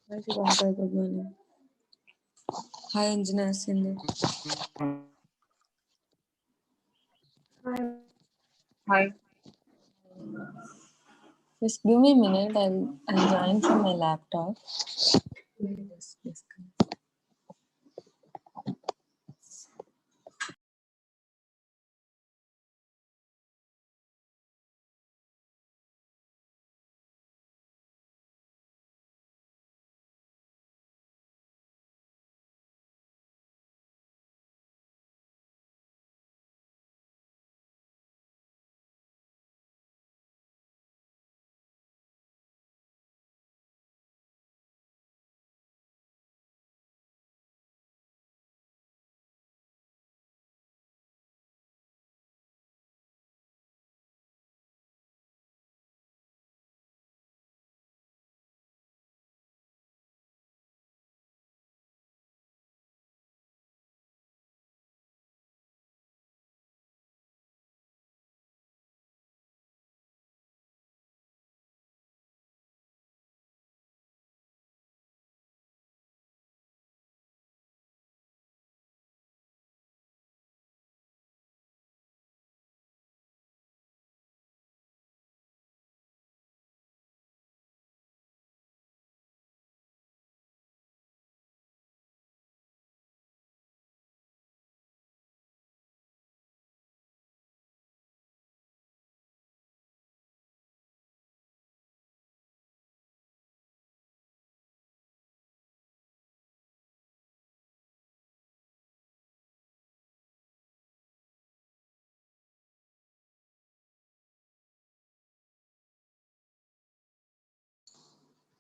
Hi, Shubhankar. Good morning. Hi, Anjana Sindhu. Hi. Just give me a minute. I'll join from my laptop. Just disconnect.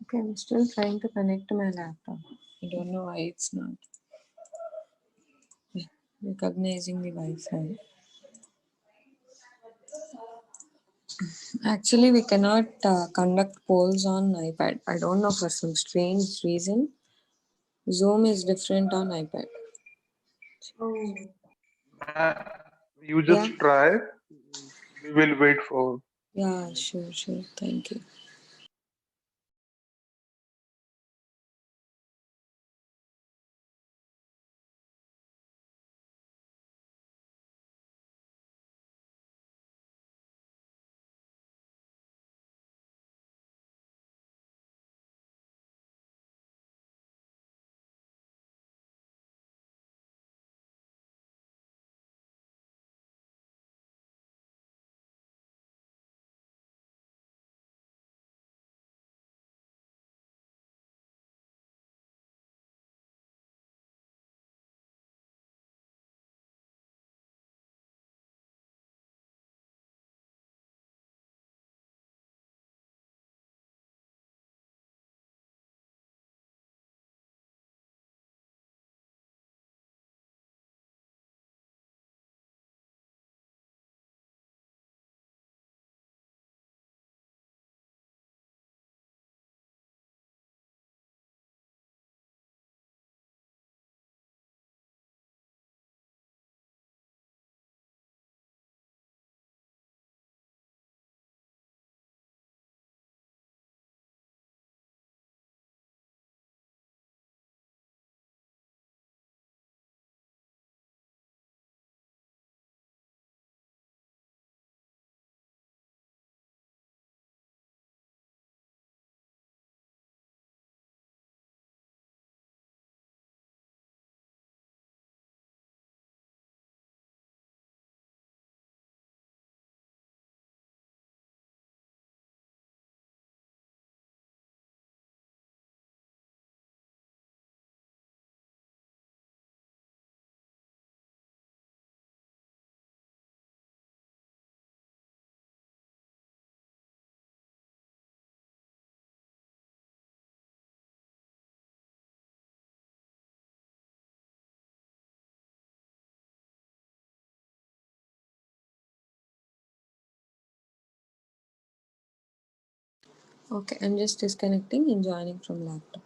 Okay, I'm still trying to connect to my laptop. I don't know why it's not recognizing the Wi-Fi. Actually, we cannot conduct polls on iPad. I don't know, for some strange reason. Zoom is different on iPad. You Yeah, just try. We will wait for. yeah, sure, sure. Thank you. Okay, I'm just disconnecting and joining from laptop.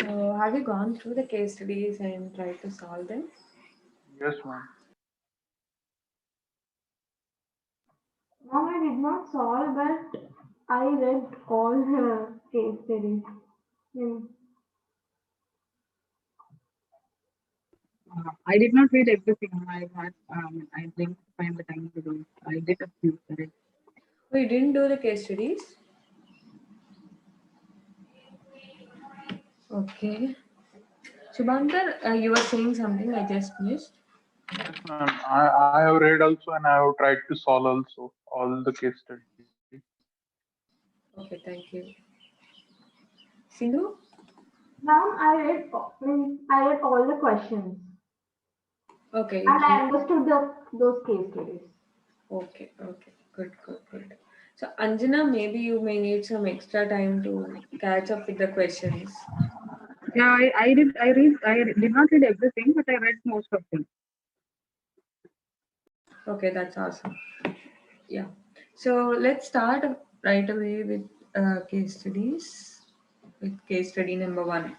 So, have you gone through the case studies and tried to solve them? Yes, ma'am. Mom, I did not solve, but I read all the case studies. Hmm. I did not read everything. I didn't find the time to do it. I did a few. Correct. Oh, you didn't do the case studies? Okay. Shubhankar, you were saying something I just missed. Yes, ma'am. I have read also and I have tried to solve also all the case studies. Okay, thank you. Sindhu? Ma'am, I read all the questions Okay, and I understood those case studies. okay. Good. So, Anjana, maybe you may need some extra time to catch up with the questions. Yeah, I did. I did not read everything, but I read most of them. Okay, that's awesome. Yeah. So, let's start right away with case studies. With case study number one.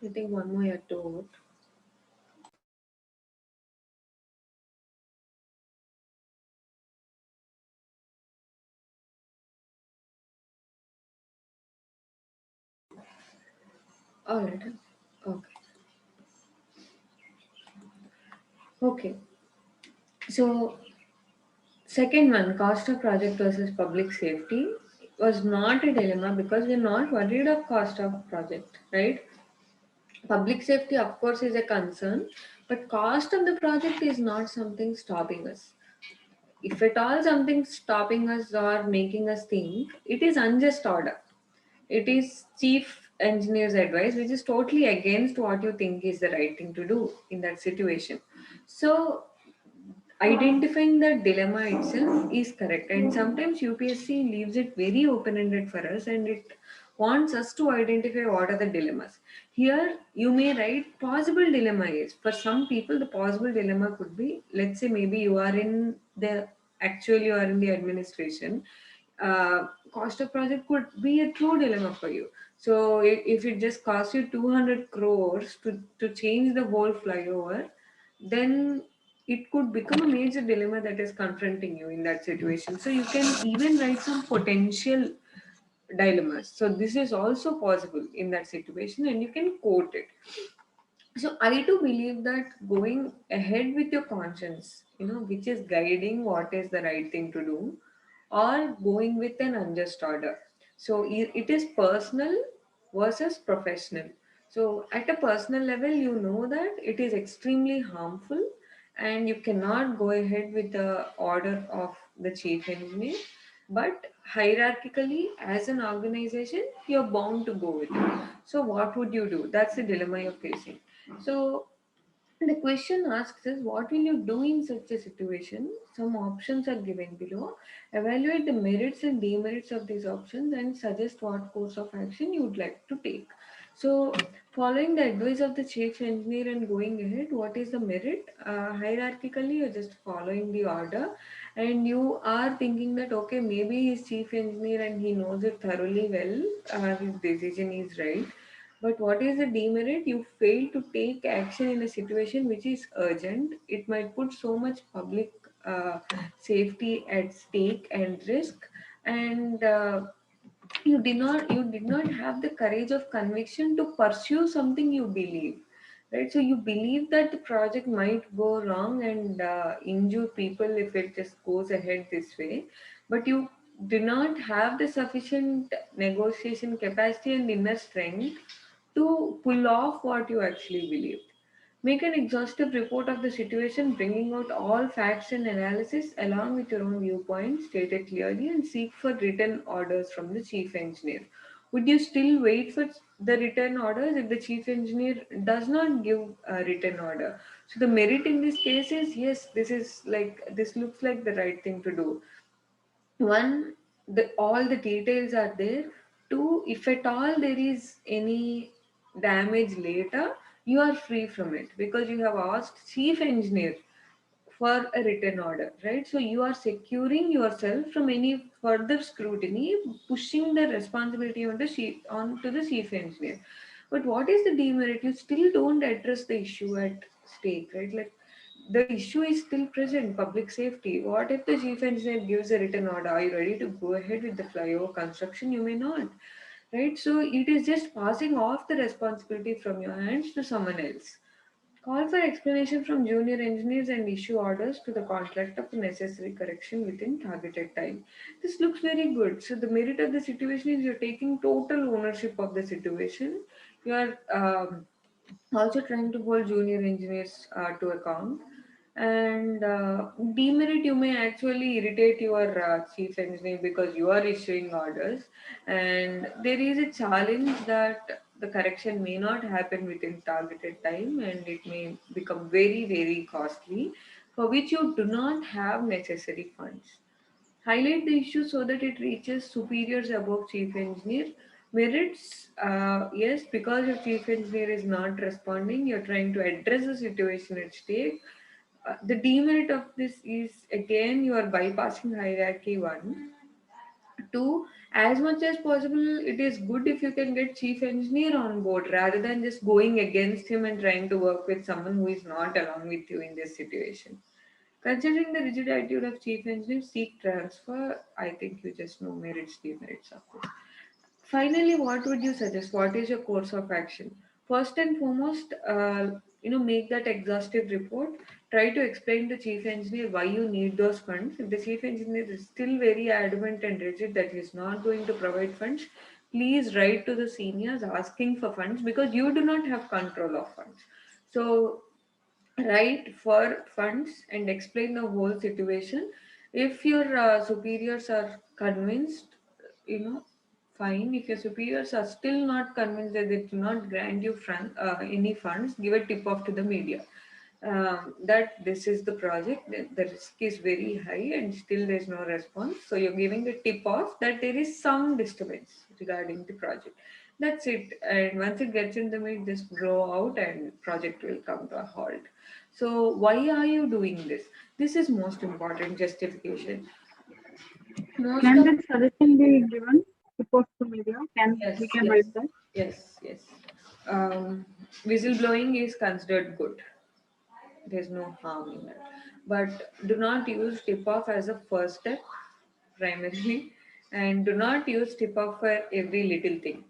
I think one more you have to vote. All right. Okay. Okay. So, second one, cost of project versus public safety was not a dilemma because we're not worried of cost of project, right? Public safety, of course, is a concern, but cost of the project is not something stopping us. If at all something stopping us or making us think, it is unjust order. It is chief engineer's advice, which is totally against what you think is the right thing to do in that situation. So identifying the dilemma itself is correct, and sometimes UPSC leaves it very open-ended for us, and it wants us to identify what are the dilemmas. Here you may write possible dilemma is, for some people the possible dilemma could be, let's say maybe you are in the, actually you are in the administration, cost of project could be a true dilemma for you. So if it just costs you 200 crores to change the whole flyover, then it could become a major dilemma that is confronting you in that situation. So you can even write some potential dilemmas. So this is also possible in that situation, and you can quote it. So I do believe that going ahead with your conscience, which is guiding what is the right thing to do, or going with an unjust order. So it is personal versus professional. So at a personal level, you know that it is extremely harmful and you cannot go ahead with the order of the chief engineer. But hierarchically, as an organization, you're bound to go with it. So what would you do? That's the dilemma you're facing. So the question asks is, what will you do in such a situation? Some options are given below. Evaluate the merits and demerits of these options and suggest what course of action you would like to take. So, following the advice of the chief engineer and going ahead, what is the merit? Hierarchically, you're just following the order, and you are thinking that okay, maybe he's chief engineer and he knows it thoroughly well, his decision is right. But what is the demerit? You fail to take action in a situation which is urgent. It might put so much public safety at stake and risk, and you did not have the courage of conviction to pursue something you believe, right? So you believe that the project might go wrong and injure people if it just goes ahead this way, but you do not have the sufficient negotiation capacity and inner strength to pull off what you actually believe. Make an exhaustive report of the situation, bringing out all facts and analysis along with your own viewpoint, state it clearly, and seek for written orders from the chief engineer. Would you still wait for the written orders if the chief engineer does not give a written order? So the merit in this case is yes, this looks like the right thing to do. One, the all the details are there. Two, if at all there is any damage later, you are free from it because you have asked chief engineer for a written order, right? So you are securing yourself from any further scrutiny, pushing the responsibility onto the chief engineer. But what is the demerit? You still don't address the issue at stake, right? Like the issue is still present, public safety. What if the chief engineer gives a written order? Are you ready to go ahead with the flyover construction? You may not, right? So it is just passing off the responsibility from your hands to someone else. Call for explanation from junior engineers and issue orders to the contractor for necessary correction within targeted time. This looks very good. So the merit of the situation is you're taking total ownership of the situation. You are also trying to hold junior engineers to account. And demerit, you may actually irritate your chief engineer because you are issuing orders, and there is a challenge that the correction may not happen within targeted time and it may become very, very costly, for which you do not have necessary funds. Highlight the issue so that it reaches superiors above chief engineer. Merits, yes, because your chief engineer is not responding, you're trying to address the situation at stake. The demerit of this is again you are bypassing hierarchy one. Two, as much as possible, it is good if you can get chief engineer on board rather than just going against him and trying to work with someone who is not along with you in this situation. Considering the rigid attitude of chief engineer, seek transfer. I think you just know merits, demerits of this. Finally, what would you suggest? What is your course of action? First and foremost, make that exhaustive report. Try to explain to chief engineer why you need those funds. If the chief engineer is still very adamant and rigid that he is not going to provide funds, please write to the seniors asking for funds because you do not have control of funds. So write for funds and explain the whole situation. If your superiors are convinced, fine. If your superiors are still not convinced that they do not grant you any funds, give a tip off to the media that this is the project, the risk is very high and still there's no response. So you're giving a tip off that there is some disturbance regarding the project. That's it. And once it gets in the mid, just grow out and project will come to a halt. So why are you doing this? This is most important justification. Most Can of this suggestion be given to post to media? Can Yes, we can yes, write that? yes. Whistleblowing is considered good. There's no harm in that. But do not use tip off as a first step primarily, and do not use tip off for every little thing.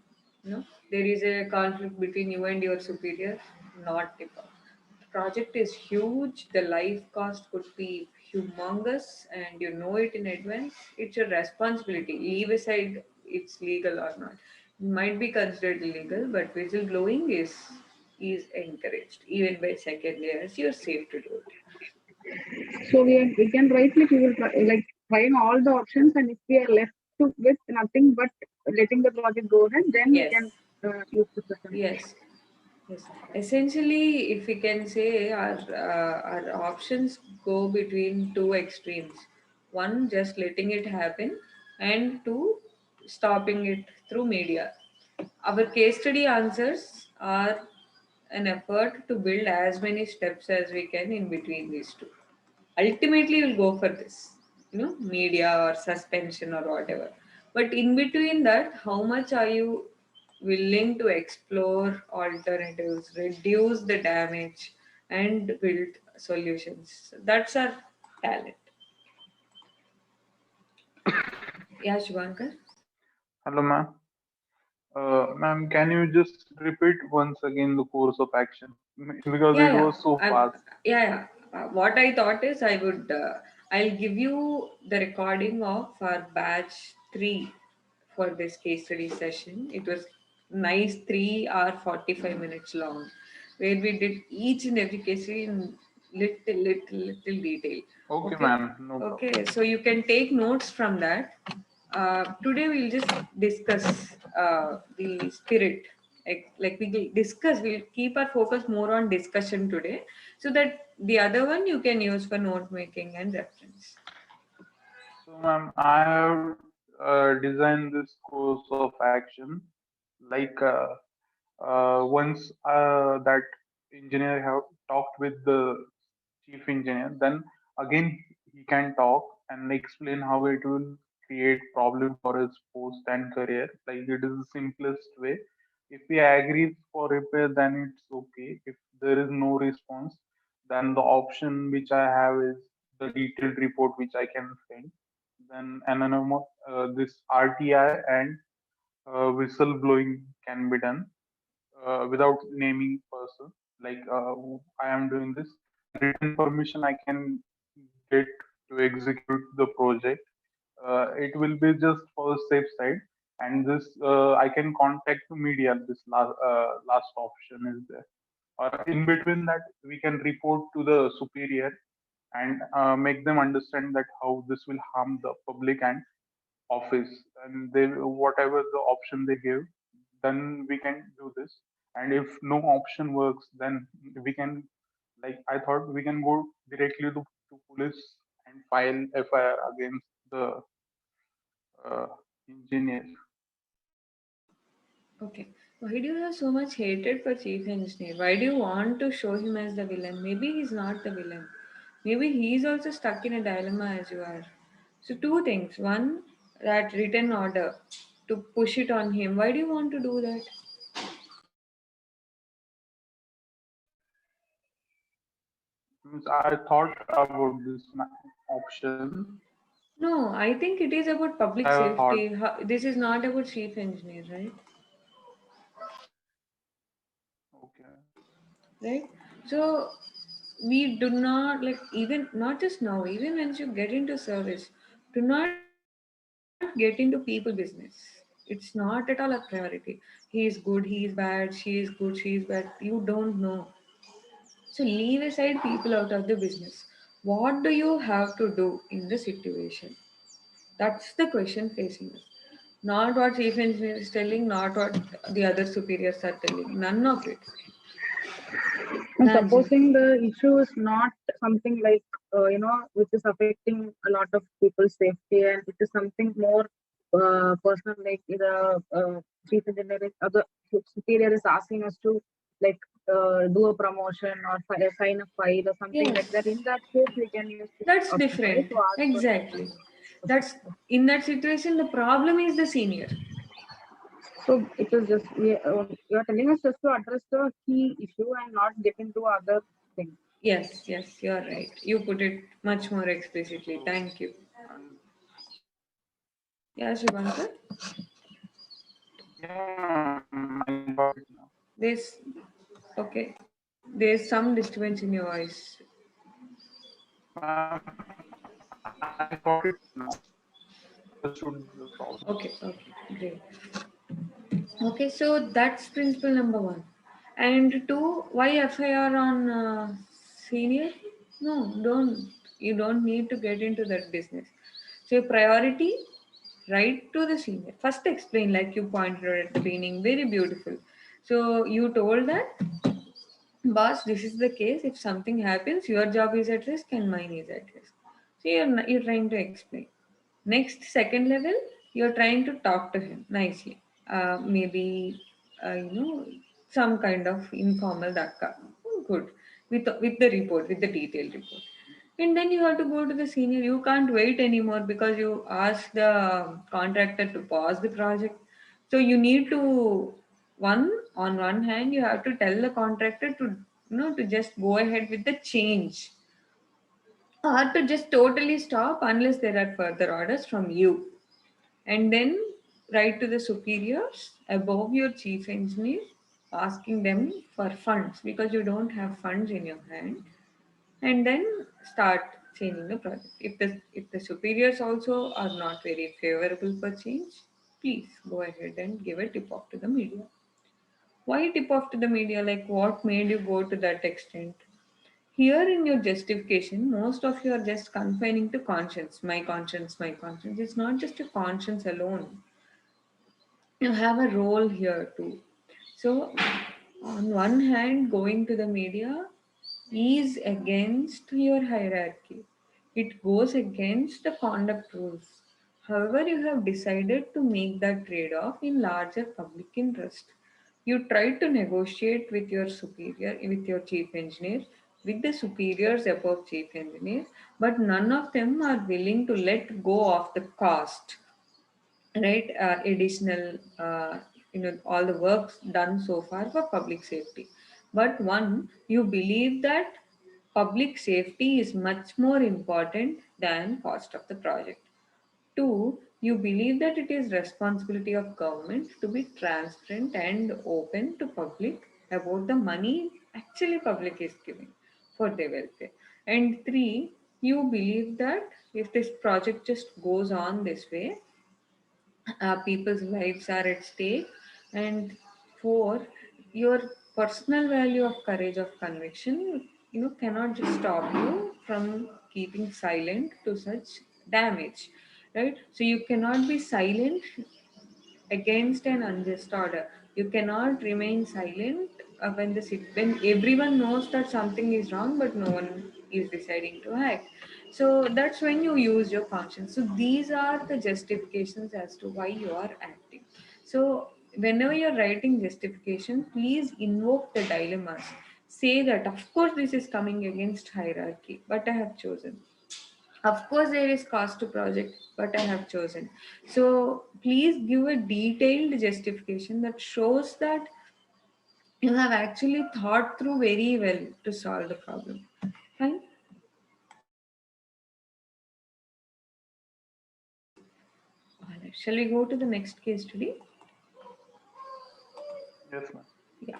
There is a conflict between you and your superior, not tip off. The project is huge, the life cost could be humongous, and you know it in advance. It's your responsibility. Leave aside it's legal or not. It might be considered illegal, but whistleblowing is encouraged. Even by second years, you're safe to do it. So we can write like we will try, like trying all the options, and if we are left with nothing but letting the project go ahead, then we Yes, can use the system. yes. Yes, essentially, if we can say our options go between two extremes. One, just letting it happen, and two, stopping it through media. Our case study answers are an effort to build as many steps as we can in between these two. Ultimately, we'll go for this, media or suspension or whatever. But in between that, how much are you willing to explore alternatives, reduce the damage, and build solutions? That's our talent. Yeah, Shubhankar. Hello, ma'am. Ma'am, can you just repeat once again the course of action? Because Yeah, it yeah. was so I, fast. yeah, yeah. What I thought is I'll give you the recording of our batch 3 for this case study session. It was nice 3 hour 45 minutes long, where we did each and every case study in little detail. Okay, Okay. ma'am. No problem. Okay. So you can take notes from that. Today we'll just discuss the spirit. Like we discuss, we'll keep our focus more on discussion today, so that the other one you can use for note making and reference. So, ma'am, I have designed this course of action. Like once that engineer have talked with the chief engineer, then again he can talk and explain how it will create problem for his post and career. Like it is the simplest way. If he agrees for repair, then it's okay. If there is no response, then the option which I have is the detailed report which I can send. Then anonymous this RTI and whistleblowing can be done without naming person. Like I am doing this written permission I can get to execute the project. It will be just for the safe side, and this I can contact the media. This last option is there, or in between that we can report to the superior and make them understand that how this will harm the public and office, and they whatever the option they give, then we can do this. And if no option works, then we can, like I thought, we can go directly to police and file FIR against the uh, engineer. Okay. Why do you have so much hatred for chief engineer? Why do you want to show him as the villain? Maybe he's not the villain. Maybe he's also stuck in a dilemma as you are. So two things. One, that written order to push it on him. Why do you want to do that? Means I thought about this option. No, I think it is about Means public I have thought. safety. This is not about chief engineer, right? Okay. Right? So we do not, like, even not just now, even once you get into service, do not get into people business. It's not at all a priority. He is good, he is bad, she is good, she is bad. You don't know. So leave aside people out of the business. What do you have to do in the situation? That's the question facing us. Not what chief engineer is telling, not what the other superiors are telling. None of it. Now, Imagine. supposing the issue is not something like, which is affecting a lot of people's safety, and it is something more personal, like the chief engineer, other superior is asking us to like do a promotion or sign a file or something like that. Yes. In that case, we can use this That's option, right, different. to ask for Exactly. permission. That's in that situation, the problem is the senior. So it is just you are telling us just to address the key issue and not get into other things. Yes, yes, you're right. You put it much more explicitly. So, Thank you. and Yeah, Shubhankar. yeah, I got it now. There's okay. There's some disturbance in your voice. I got it now. Understood the problem. Okay, okay, great. Okay, so that's principle number one. And two, why FIR on senior? No, don't. You don't need to get into that business. So, your priority, write to the senior. First, explain, like you pointed out at the beginning, very beautiful. So, you told that, boss, this is the case. If something happens, your job is at risk and mine is at risk. So, you're trying to explain. Next, second level, you're trying to talk to him nicely. Maybe, some kind of informal dakka. Good. With the report, with the detailed report. And then you have to go to the senior. You can't wait anymore because you asked the contractor to pause the project. So you need to, on one hand, you have to tell the contractor to just go ahead with the change, or to just totally stop unless there are further orders from you. and then write to the superiors above your chief engineer, asking them for funds because you don't have funds in your hand, and then start changing the project. If the superiors also are not very favorable for change, please go ahead and give a tip off to the media. Why tip off to the media? Like, what made you go to that extent? Here in your justification, most of you are just confining to conscience. My conscience, my conscience. It's not just a conscience alone. You have a role here too. So, on one hand, going to the media is against your hierarchy. It goes against the conduct rules. However, you have decided to make that trade off in larger public interest. You try to negotiate with your superior, with your chief engineer, with the superiors above chief engineer, but none of them are willing to let go of the cost, right? Additional, all the works done so far for public safety. But one, you believe that public safety is much more important than cost of the project. Two, you believe that it is responsibility of government to be transparent and open to public about the money actually public is giving for their welfare. And three, you believe that if this project just goes on this way, people's lives are at stake. And four, your personal value of courage of conviction, cannot just stop you from keeping silent to such damage, right? So you cannot be silent against an unjust order. You cannot remain silent when everyone knows that something is wrong, but no one is deciding to act. So that's when you use your conscience. So these are the justifications as to why you are acting. So whenever you're writing justification, please invoke the dilemmas. Say that, of course, this is coming against hierarchy, but I have chosen. Of course, there is cost to project, but I have chosen. So please give a detailed justification that shows that you have actually thought through very well to solve the problem. Fine. All right. Shall we go to the next case study? Yes, ma'am. Yeah.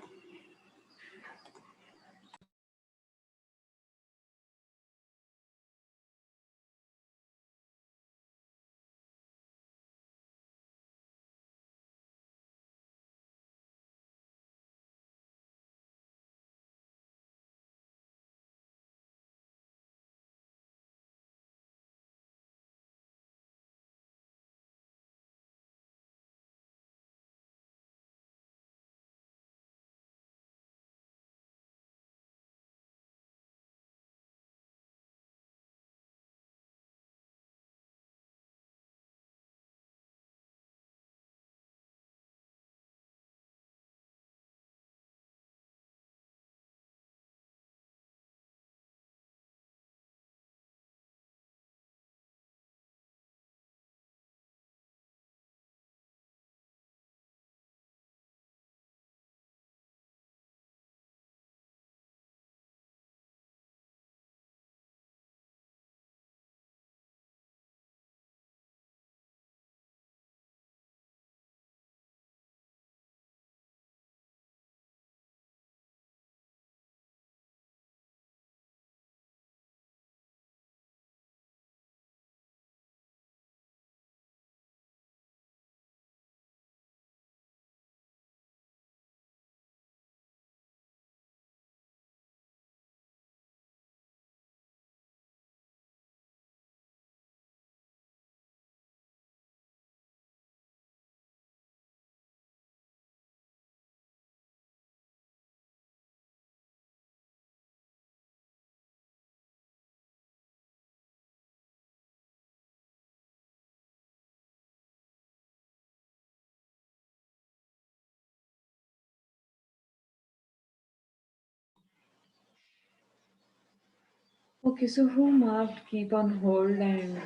Okay, so who marked keep on hold, and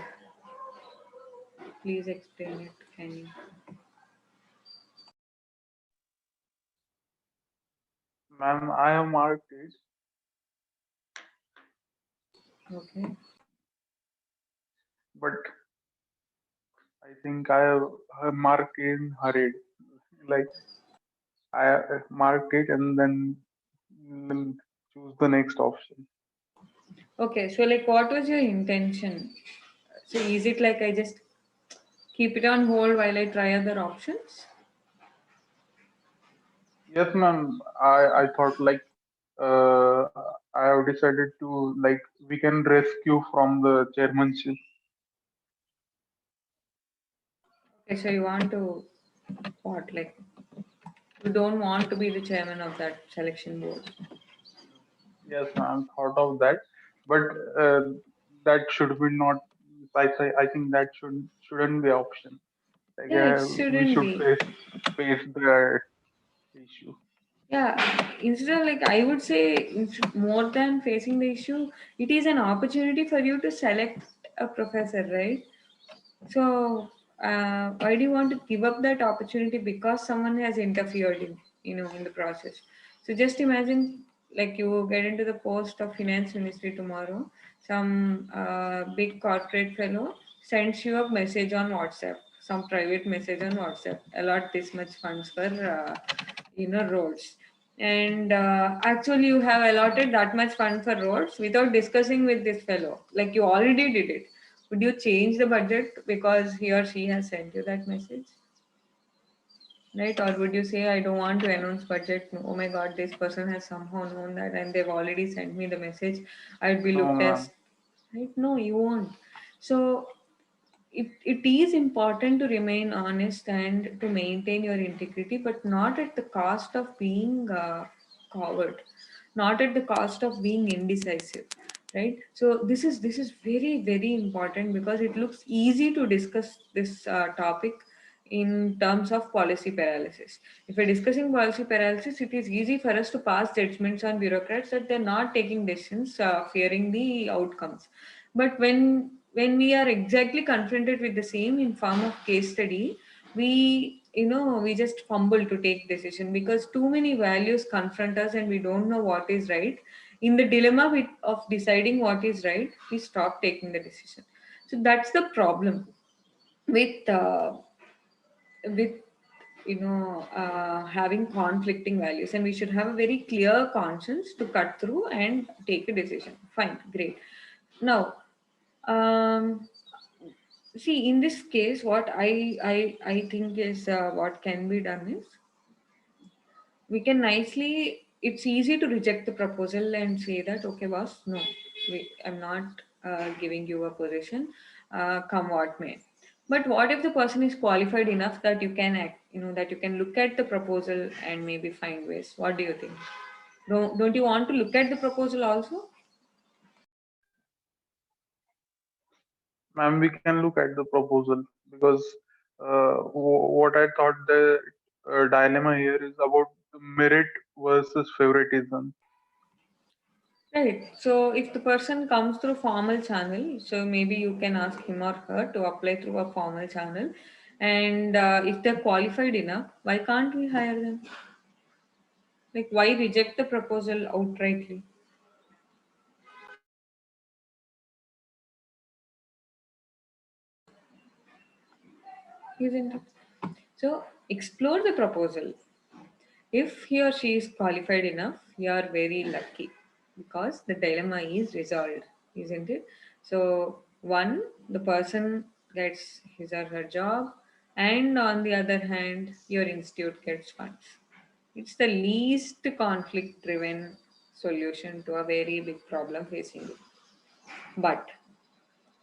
please explain it, can you? Ma'am, I have marked it, Okay. but I I think I have marked in hurried. Like I marked it and then choose the next option. Okay, so like what was your intention? So is it like I just keep it on hold while I try other options? Yes, ma'am. I thought like uh, I have decided to like we can rescue from the chairmanship. Okay, so you want to what like you don't want to be the chairman of that selection board. Yes, ma'am. Thought of that, but uh, that should be not. I think that shouldn't be option. Like Yeah, it we shouldn't should be. face the issue. Yeah, instead of like I would say more than facing the issue, it is an opportunity for you to select a professor, right? So why do you want to give up that opportunity because someone has interfered in the process? So just imagine like you get into the post of finance ministry tomorrow, some big corporate fellow sends you a message on WhatsApp, some private message on WhatsApp, allot this much funds for roads. And actually, you have allotted that much fund for roads without discussing with this fellow. Like you already did it. Would you change the budget because he or she has sent you that message? Right? Or would you say, I don't want to announce budget? Oh my god, this person has somehow known that and they've already sent me the message. I'd be No, looked as, ma'am. right? No, you won't. So it is important to remain honest and to maintain your integrity, but not at the cost of being coward, not at the cost of being indecisive, right? So this is very very important because it looks easy to discuss this topic in terms of policy paralysis. If we're discussing policy paralysis, it is easy for us to pass judgments on bureaucrats that they're not taking decisions, fearing the outcomes. But when we are exactly confronted with the same in form of case study, we just fumble to take decision because too many values confront us and we don't know what is right. In the dilemma of deciding what is right, we stop taking the decision. So that's the problem with with having conflicting values, and we should have a very clear conscience to cut through and take a decision. Fine, great. Now, um, see, in this case, what I think is what can be done is we can nicely. It's easy to reject the proposal and say that okay, boss, no, I'm not giving you a position, come what may. But what if the person is qualified enough that you can act, that you can look at the proposal and maybe find ways? What do you think? Don't you want to look at the proposal also? Ma'am, we can look at the proposal because what I thought the dilemma here is about the merit versus favoritism. Right. So if the person comes through formal channel, so maybe you can ask him or her to apply through a formal channel. And if they're qualified enough, why can't we hire them? Like, why reject the proposal outrightly? Isn't it? So explore the proposal. If he or she is qualified enough, you are very lucky because the dilemma is resolved, isn't it? So, one, the person gets his or her job, and on the other hand, your institute gets funds. It's the least conflict driven solution to a very big problem facing you. But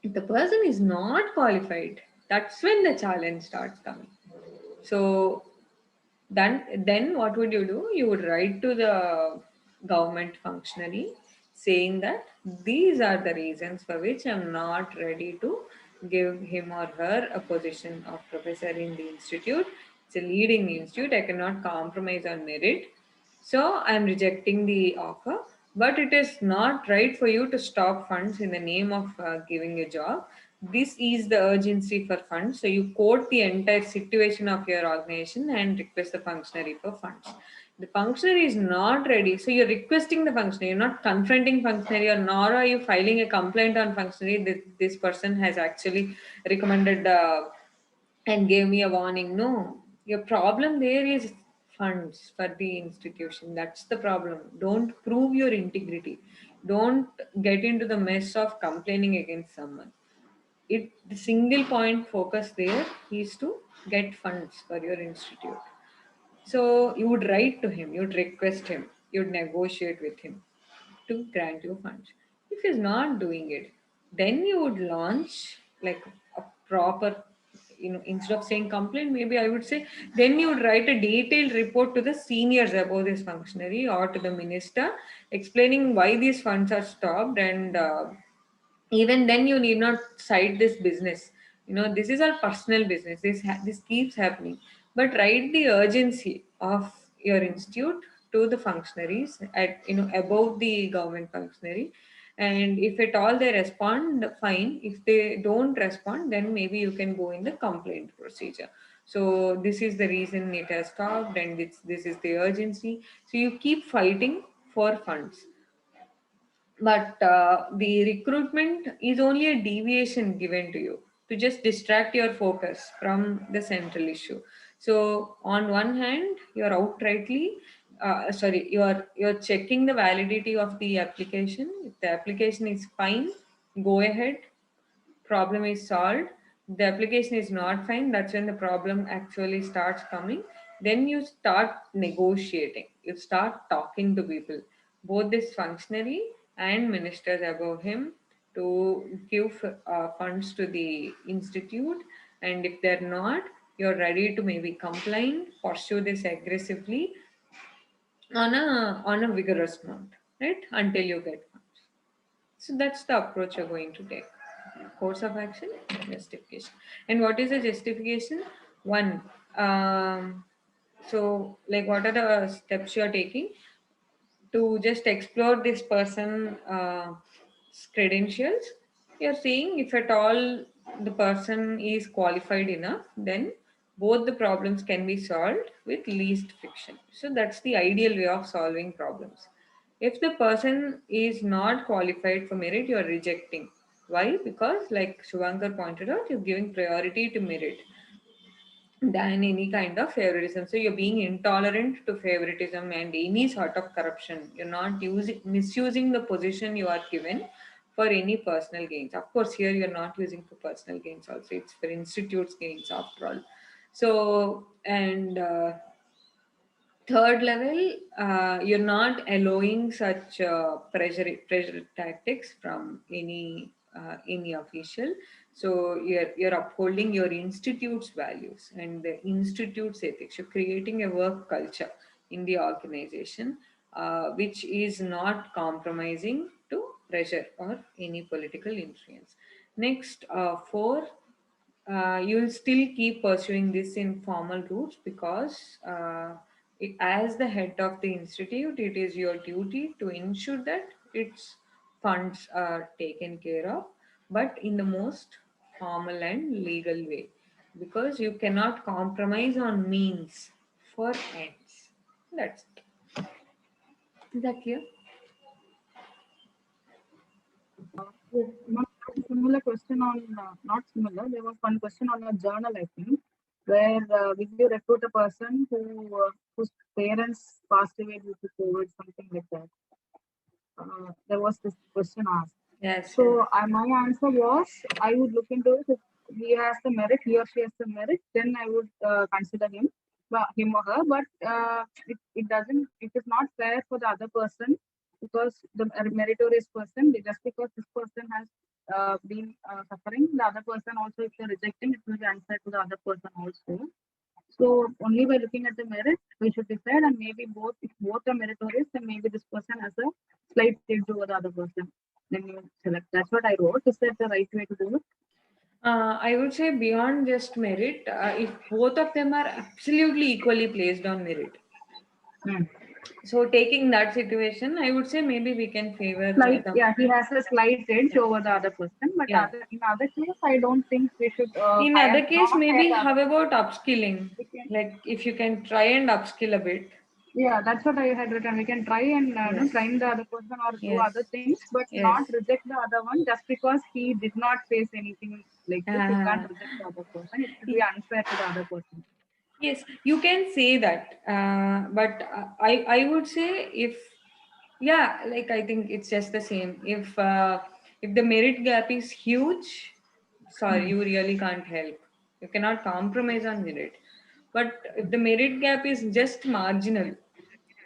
if the person is not qualified, that's when the challenge starts coming. So then what would you do? You would write to the government functionary saying that these are the reasons for which I'm not ready to give him or her a position of professor in the institute. It's a leading institute. I cannot compromise on merit. So I'm rejecting the offer, but it is not right for you to stop funds in the name of giving a job. This is the urgency for funds. So you quote the entire situation of your organization and request the functionary for funds. The functionary is not ready. So you're requesting the functionary, you're not confronting functionary, or nor are you filing a complaint on functionary that this person has actually recommended and gave me a warning. No, your problem there is funds for the institution. That's the problem. Don't prove your integrity. Don't get into the mess of complaining against someone. The single point focus there is to get funds for your institute. So you would write to him, you'd request him, you'd negotiate with him to grant you funds. If he's not doing it, then you would launch like a proper, instead of saying complaint, maybe I would say, then you would write a detailed report to the seniors about this functionary or to the minister, explaining why these funds are stopped. And even then you need not cite this business. This is our personal business. This keeps happening. But write the urgency of your institute to the functionaries at, above the government functionary. And if at all they respond, fine. If they don't respond, then maybe you can go in the complaint procedure. So this is the reason it has stopped, and this is the urgency. So you keep fighting for funds. But the recruitment is only a deviation given to you to just distract your focus from the central issue. So on one hand, you're outrightly sorry, you're checking the validity of the application. If the application is fine, go ahead, problem is solved. The application is not fine, that's when the problem actually starts coming. Then you start negotiating, you start talking to people, both this functionary and ministers above him, to give funds to the institute. And if they're not, you're ready to maybe complain, pursue this aggressively on a vigorous note, right, until you get funds. So that's the approach you're going to take. Course of action, justification. And what is the justification? One, so like what are the steps you're taking to just explore this person credentials? You're saying if at all the person is qualified enough, then both the problems can be solved with least friction. So that's the ideal way of solving problems. If the person is not qualified for merit, you're rejecting. Why? Because like Shubhankar pointed out, you're giving priority to merit than any kind of favoritism. So you're being intolerant to favoritism and any sort of corruption. You're not misusing the position you are given for any personal gains. Of course, here you're not using for personal gains also. It's for institutes gains after all. So, and third level, you're not allowing such pressure tactics from any official. So you're upholding your institute's values and the institute's ethics. You're creating a work culture in the organization, which is not compromising to pressure or any political influence. Next, four, you'll still keep pursuing this in formal routes because as the head of the institute, it is your duty to ensure that its funds are taken care of, but in the most formal and legal way, because you cannot compromise on means for ends. That's it. Is that clear? Yes, similar question on, not similar, there was one question on a journal, I think, where will you recruit a person whose parents passed away due to COVID, something like that. There was this question asked. Yes. So my answer was, I would look into it. If he has the merit, he or she has the merit, then I would consider him or her. But it doesn't. It is not fair for the other person, because the meritorious person, just because this person has been suffering, the other person also, if they're rejecting, it will be unfair to the other person also. So only by looking at the merit, we should decide, and maybe if both are meritorious, then maybe this person has a slight edge over the other person. Then you select. That's what I wrote. Is that the right way to do it? I would say beyond just merit, if both of them are absolutely equally placed on merit. So taking that situation, I would say maybe we can favor yeah, he has a slight edge over the other person, but in other case, I don't think we should. In other case, maybe how about upskilling? Like if you can try and upskill a bit. Yeah, that's what I had written. We can try and Yes. train the other person or do Yes. other things, but Yes. not reject the other one just because he did not face anything like this. We can't Uh, reject the other person. It will be unfair to the other person. yes, you can say that, but I would say if, yeah, like I think it's just the same. If the merit gap is huge, sorry, Hmm. you really can't help. You cannot compromise on merit. But if the merit gap is just marginal,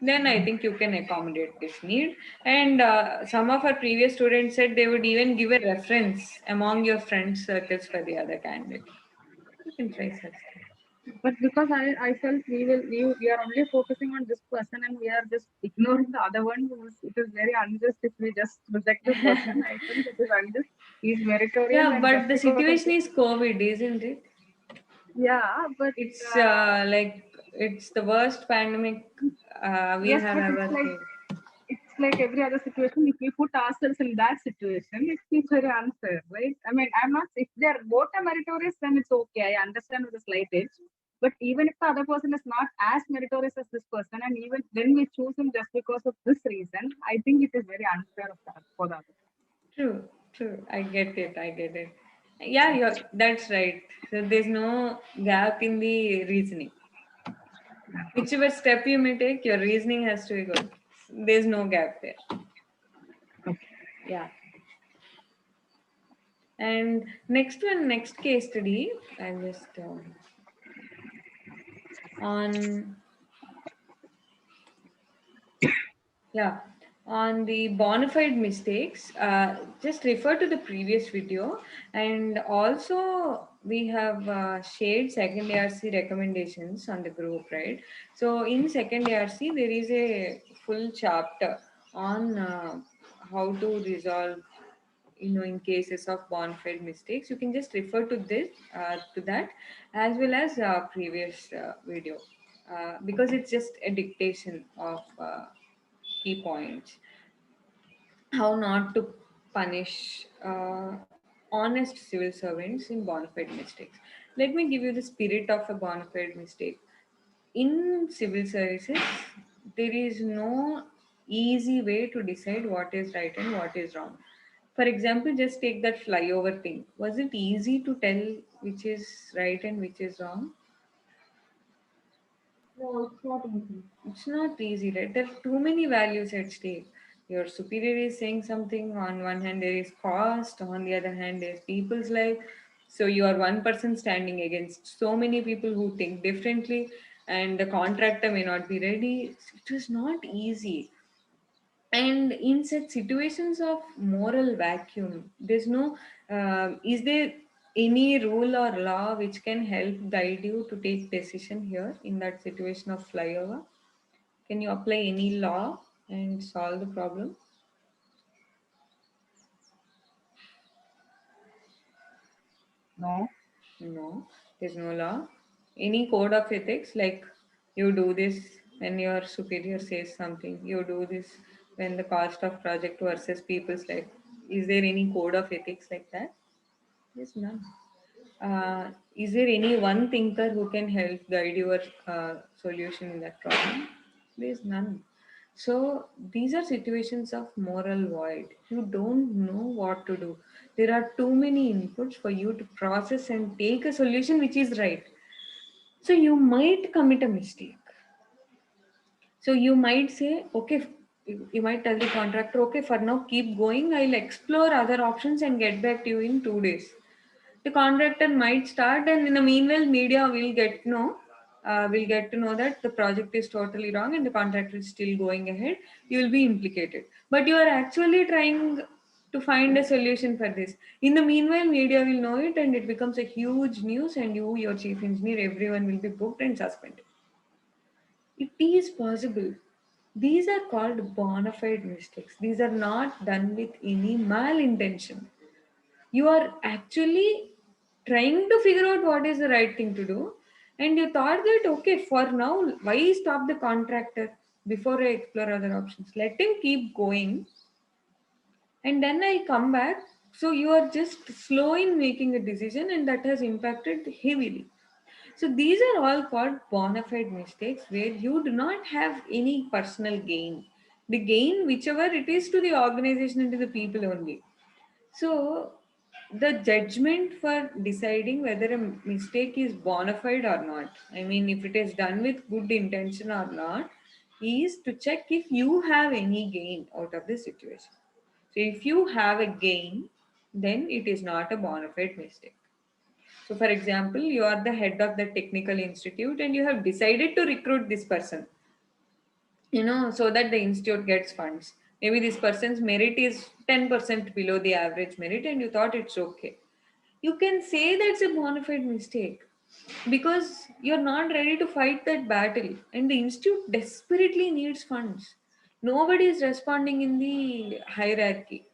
then I think you can accommodate this need. And some of our previous students said they would even give a reference among your friend circles for the other candidate. You can try such things. But because I felt we are only focusing on this person and we are just ignoring the other one, it is very unjust if we just reject this person. I think it is unjust. He is meritorious Yeah, and but just the because of situation this. is COVID, isn't it? Yeah, but It's like it's the worst pandemic we yes, have but ever faced. it's like every other situation. If we put ourselves in that situation, it feels very unfair, right? I mean, I'm not, if they're both are meritorious, then it's okay. I understand with a slight edge. But even if the other person is not as meritorious as this person, and even then we choose him just because of this reason, I think it is very unfair of that for the other. True, true. I get it. I get it. Yeah, that's right. So there's no gap in the reasoning. Whichever step you may take, your reasoning has to be good. There's no gap there. Yeah. And next case study, I'll just on yeah, on the bona fide mistakes, just refer to the previous video. And also, we have shared second ARC recommendations on the group, right? So, in second ARC, there is a full chapter on how to resolve, in cases of bona fide mistakes. You can just refer to this, to that, as well as previous video, because it's just a dictation of key points. How not to punish honest civil servants in bona fide mistakes. Let me give you the spirit of a bona fide mistake. In civil services, there is no easy way to decide what is right and what is wrong. For example, just take that flyover thing. Was it easy to tell which is right and which is wrong? No, it's not easy. It's not easy, right? There are too many values at stake. Your superior is saying something. On one hand, there is cost. On the other hand, there's people's life. So you are one person standing against so many people who think differently, and the contractor may not be ready. It was not easy. And in such situations of moral vacuum, there's no, is there any rule or law which can help guide you to take decision here in that situation of flyover? Can you apply any law and solve the problem? No. No, there's no law. Any code of ethics, like you do this when your superior says something, you do this when the cost of project versus people's life. Is there any code of ethics like that? There's none. Is there any one thinker who can help guide your solution in that problem? There's none. So these are situations of moral void. You don't know what to do. There are too many inputs for you to process and take a solution which is right. So you might commit a mistake. So you might say, okay, you might tell the contractor, okay, for now keep going. I'll explore other options and get back to you in 2 days. The contractor might start, and in the meanwhile, media will get to know that the project is totally wrong and the contractor is still going ahead. You will be implicated, but you are actually trying to find a solution for this. In the meanwhile, media will know it and it becomes a huge news, and you, your chief engineer, everyone will be booked and suspended. It is possible. These are called bona fide mistakes. These are not done with any malintention. You are actually trying to figure out what is the right thing to do, and you thought that, okay, for now, why stop the contractor before I explore other options? Let him keep going, and then I'll come back. So you are just slow in making a decision, and that has impacted heavily. So these are all called bona fide mistakes where you do not have any personal gain. The gain, whichever it is, to the organization and to the people only. So the judgment for deciding whether a mistake is bona fide or not, I mean, if it is done with good intention or not, is to check if you have any gain out of the situation. So if you have a gain, then it is not a bona fide mistake. So, for example, you are the head of the technical institute and you have decided to recruit this person, so that the institute gets funds. Maybe this person's merit is 10% below the average merit and you thought it's okay. You can say that's a bona fide mistake because you're not ready to fight that battle and the institute desperately needs funds. Nobody is responding in the hierarchy.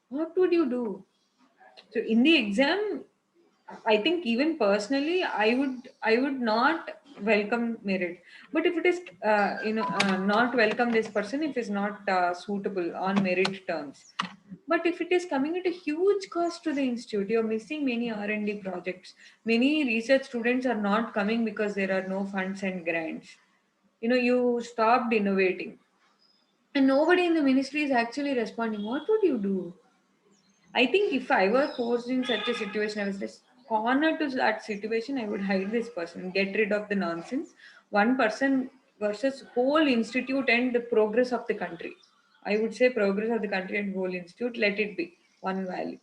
What would you do? So in the exam, I think even personally, I would not welcome merit. But if it is not welcome this person if is not suitable on merit terms. But if it is coming at a huge cost to the institute, you're missing many R&D projects. Many research students are not coming because there are no funds and grants. You stopped innovating, and nobody in the ministry is actually responding. What would you do? I think if I were forced in such a situation, I was just cornered to that situation, I would hide this person, get rid of the nonsense. One person versus whole institute and the progress of the country. I would say progress of the country and whole institute, let it be one value.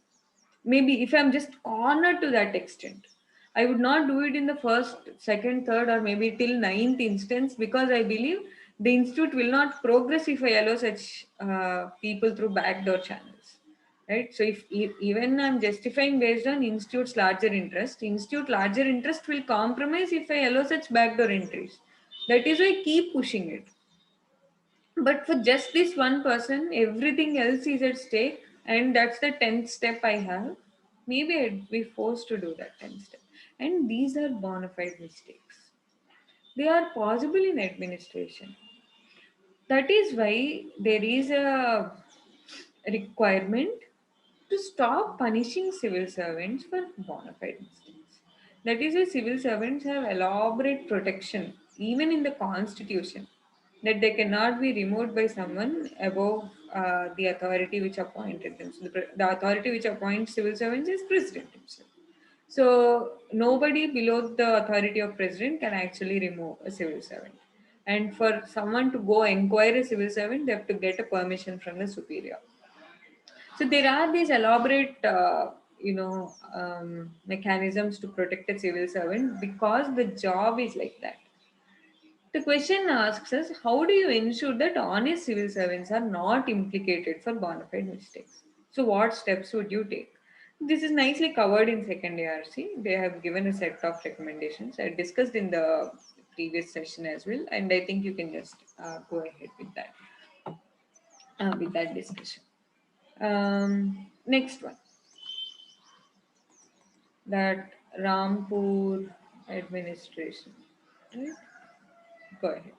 Maybe if I'm just cornered to that extent, I would not do it in the first, second, third, or maybe till ninth instance because I believe the institute will not progress if I allow such people through backdoor channels. Right. So if even I'm justifying based on institute larger interest will compromise if I allow such backdoor entries. That is why I keep pushing it. But for just this one person, everything else is at stake, and that's the 10th step I have. Maybe I'd be forced to do that 10th step. And these are bona fide mistakes. They are possible in administration. That is why there is a requirement to stop punishing civil servants for bona fide mistakes. That is why civil servants have elaborate protection, even in the constitution, that they cannot be removed by someone above the authority which appointed them. So the authority which appoints civil servants is president himself. So nobody below the authority of president can actually remove a civil servant. And for someone to go inquire a civil servant, they have to get a permission from the superior. So there are these elaborate, mechanisms to protect a civil servant because the job is like that. The question asks us, how do you ensure that honest civil servants are not implicated for bona fide mistakes? So what steps would you take? This is nicely covered in second ARC. They have given a set of recommendations. I discussed in the previous session as well, and I think you can just go ahead with that discussion. Next one, that Rampur administration. Right? Go ahead.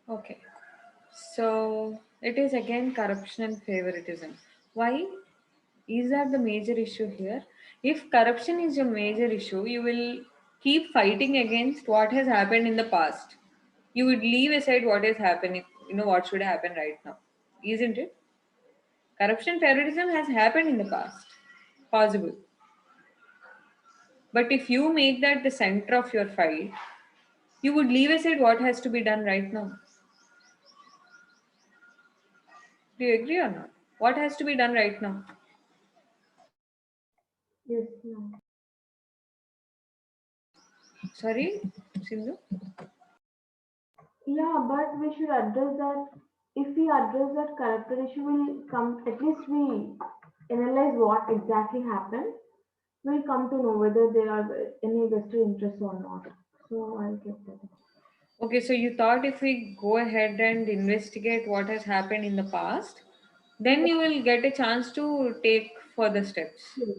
Okay. So it is again corruption and favoritism. Why? Is that the major issue here? If corruption is your major issue, you will keep fighting against what has happened in the past. You would leave aside what is happening, what should happen right now. Isn't it? Corruption, favoritism has happened in the past. Possible. But if you make that the center of your fight, you would leave aside what has to be done right now. Do you agree or not? What has to be done right now? Yes, ma'am. Sorry, Sindhu? Yeah, but we should address that. If we address that character issue, will come. At least we analyze what exactly happened. We'll come to know whether there are any vested interests or not. So I'll get that. Okay, so you thought if we go ahead and investigate what has happened in the past, then you will get a chance to take further steps. Yes.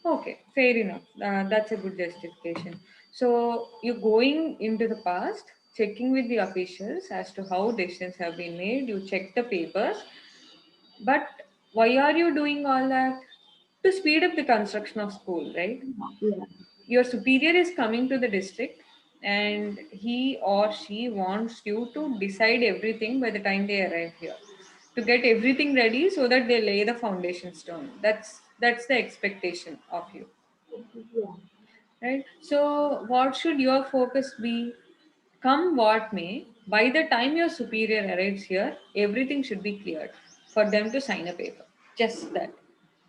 Okay, fair enough. That's a good justification. So you're going into the past, checking with the officials as to how decisions have been made. You check the papers, but why are you doing all that? To speed up the construction of school, right? Yeah. Your superior is coming to the district and he or she wants you to decide everything by the time they arrive here, to get everything ready so that they lay the foundation stone. That's the expectation of you, Yeah. right? So what should your focus be? Come what may, by the time your superior arrives here, everything should be cleared for them to sign a paper. Just that.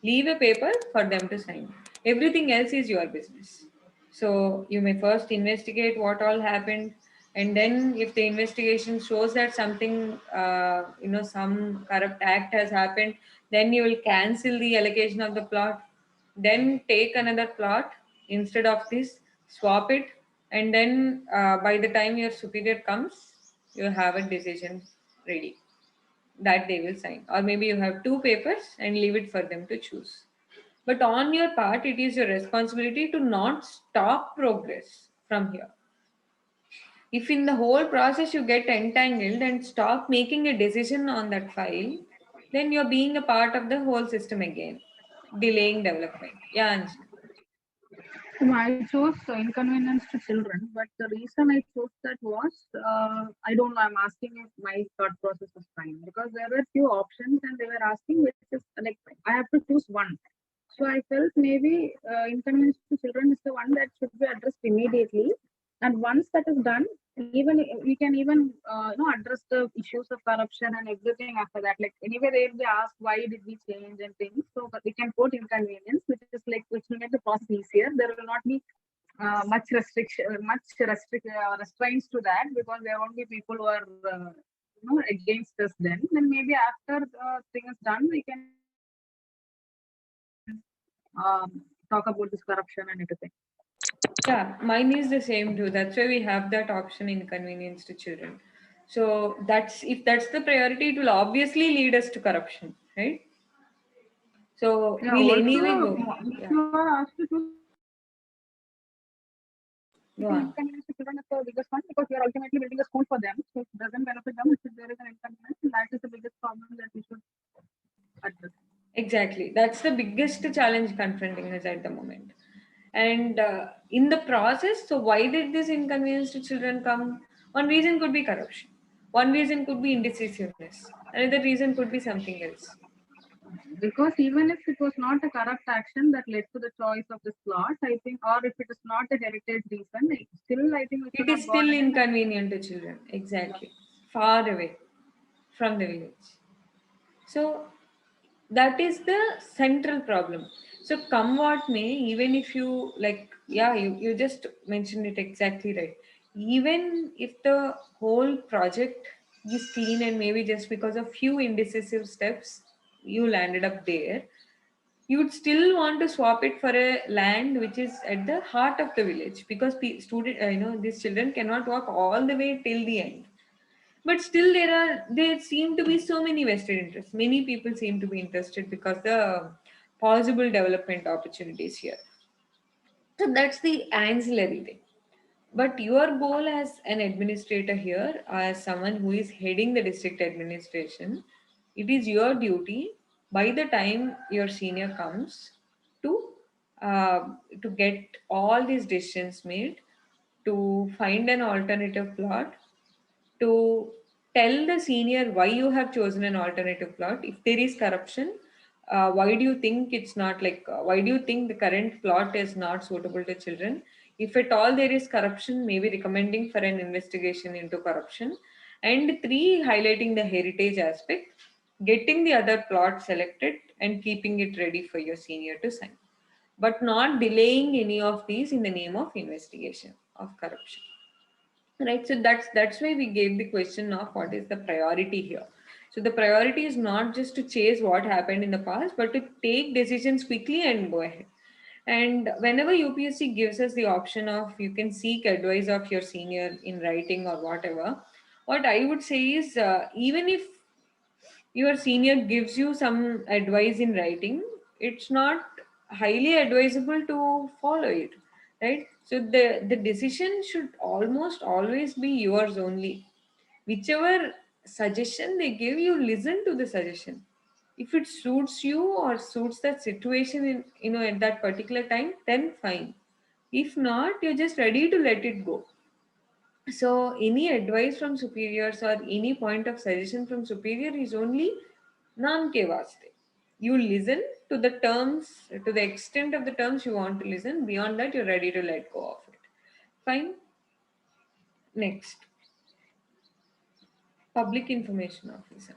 Leave a paper for them to sign. Everything else is your business. So you may first investigate what all happened, and then if the investigation shows that something, some corrupt act has happened, then you will cancel the allocation of the plot. Then take another plot instead of this, swap it, and then by the time your superior comes, you have a decision ready that they will sign. Or maybe you have two papers and leave it for them to choose. But on your part, it is your responsibility to not stop progress from here. If in the whole process you get entangled and stop making a decision on that file, then you're being a part of the whole system again, delaying development. Yeah, Anjali. I chose inconvenience to children, but the reason I chose that was I don't know. I'm asking if my thought process is fine because there were few options and they were asking which is like I have to choose one. So I felt maybe inconvenience to children is the one that should be addressed immediately. And once that is done, even we can even address the issues of corruption and everything after that. Like anyway, they will be asked why did we change and things. So but we can put inconvenience, which is like which will make the process easier. There will not be much restriction, restraints to that because there won't be people who are against us. Then maybe after thing is done, we can talk about this corruption and everything. Yeah, mine is the same too. That's why we have that option, inconvenience to children. So that's, if that's the priority, it will obviously lead us to corruption, right? So Yeah, we'll also, anyway go. if Yeah, you are asked to choose, I go think on. inconvenience to children is the biggest one because we are ultimately building a school for them. So it doesn't benefit them if there is an inconvenience. And that is the biggest problem that we should address. Exactly. That's the biggest challenge confronting us at the moment. And in the process, so why did this inconvenience to children come? One reason could be corruption. One reason could be indecisiveness. Another reason could be something else. Because even if it was not a corrupt action that led to the choice of this plot, I think, or if it is not a heritage reason, still I think we should It is have gone still ahead and inconvenient to children. Exactly. Far away from the village. So that is the central problem. So come what may, even if you like, yeah, you just mentioned it exactly right. Even if the whole project is clean and maybe just because of few indecisive steps you landed up there, you would still want to swap it for a land which is at the heart of the village, because these children cannot walk all the way till the end. But still there seem to be so many vested interests. Many people seem to be interested because the possible development opportunities here. So that's the ancillary thing. But your goal as an administrator here, as someone who is heading the district administration, it is your duty by the time your senior comes to to get all these decisions made, to find an alternative plot, to tell the senior why you have chosen an alternative plot. If there is corruption, why do you think it's not why do you think the current plot is not suitable to children? If at all there is corruption, maybe recommending for an investigation into corruption. And three, highlighting the heritage aspect, getting the other plot selected and keeping it ready for your senior to sign, but not delaying any of these in the name of investigation of corruption. Right, so that's why we gave the question of what is the priority here. So the priority is not just to chase what happened in the past, but to take decisions quickly and go ahead. And whenever UPSC gives us the option of you can seek advice of your senior in writing or whatever, what I would say is even if your senior gives you some advice in writing, it's not highly advisable to follow it, right? So the decision should almost always be yours only. Whichever suggestion they give, you listen to the suggestion. If it suits you or suits that situation in at that particular time, then fine. If not, you're just ready to let it go. So any advice from superiors or any point of suggestion from superior is only naam ke vaste. You listen to the terms, to the extent of the terms you want to listen. Beyond that, you're ready to let go of it. Fine. Next, public information officer.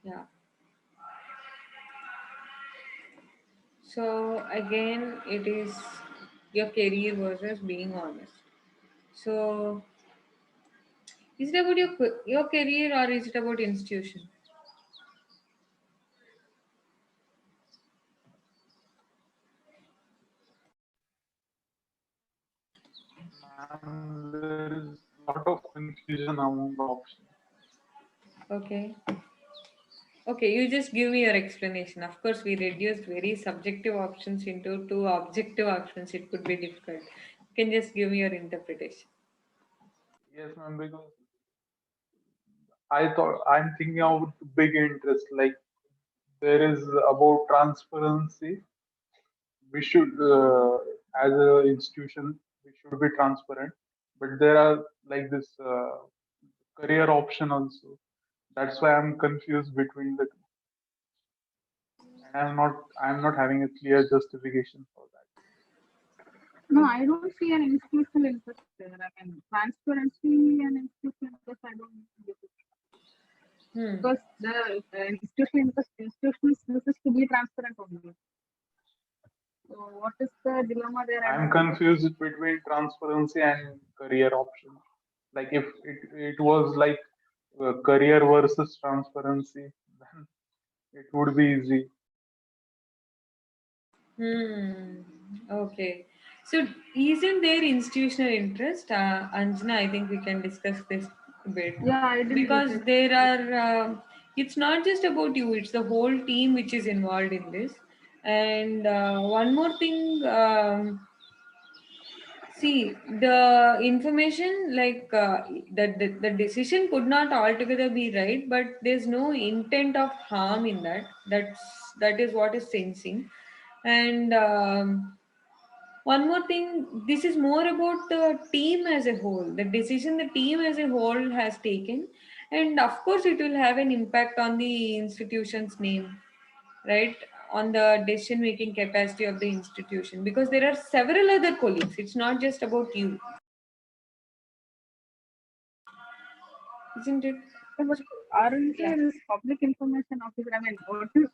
Yeah. So again, it is your career versus being honest. So is it about your career or is it about institution? There is a lot of confusion among the options. Okay. Okay, you just give me your explanation. Of course, we reduced very subjective options into two objective options. It could be difficult. You can just give me your interpretation. Yes, ma'am, because I thought I'm thinking of big interest, like there is about transparency. We should, as an institution, we should be transparent. But there are like this career option also. That's why I'm confused between the two. And I'm not having a clear justification for that. No, I don't see an institutional interest there. I mean, transparency and institutional interest, I don't get it. Hmm. Because the institutional interest is to be transparent only. So what is the dilemma there? I I'm don't know. confused between transparency and career option. Like if it was like career versus transparency, then it would be easy. Hmm. Okay. So, isn't there institutional interest? Anjana, I think we can discuss this a bit Yeah, I didn't get because it. there are. It's not just about you; it's the whole team which is involved in this. And one more thing. See, the information the decision could not altogether be right, but there's no intent of harm in that. That is what is sensing. And one more thing, this is more about the team as a whole, the decision the team as a whole has taken, and of course, it will have an impact on the institution's name, right? on the decision making capacity of the institution, because there are several other colleagues. It's not just about you, isn't it? Yeah, but aren't Yeah. they this public information officer? I mean, what is,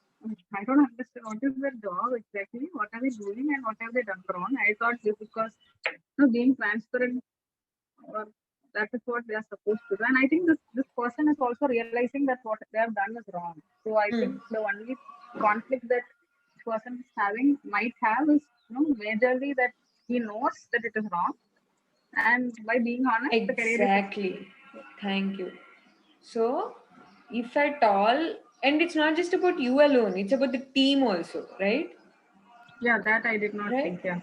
I don't understand what is their job exactly? What are they doing and what have they done wrong? I thought this was being transparent, or that is what they are supposed to do. And I think this person is also realizing that what they have done is wrong. So I Hmm. think the only conflict that this person is having might have is majorly that he knows that it is wrong, and by being honest, the career is Exactly. Thank you. So, if at all, and it's not just about you alone, it's about the team also, right? yeah, that I did not Right. think. Yeah.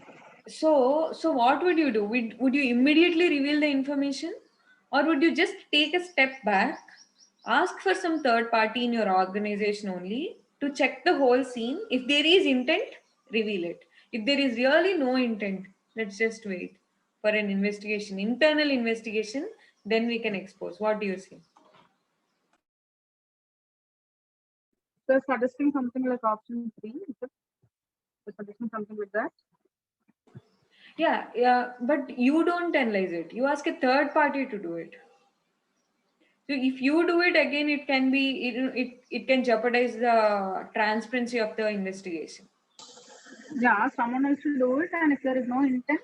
So what would you do? Would you immediately reveal the information, or would you just take a step back, ask for some third party in your organization only to check the whole scene? If there is intent, reveal it. If there is really no intent, let's just wait for an investigation, internal investigation, then we can expose. What do you say? So suggesting something like option 3, is it? So suggesting something like that. Yeah, but you don't analyze it. You ask a third party to do it. So if you do it again, it can be it can jeopardize the transparency of the investigation. Yeah, someone else will do it, and if there is no intent,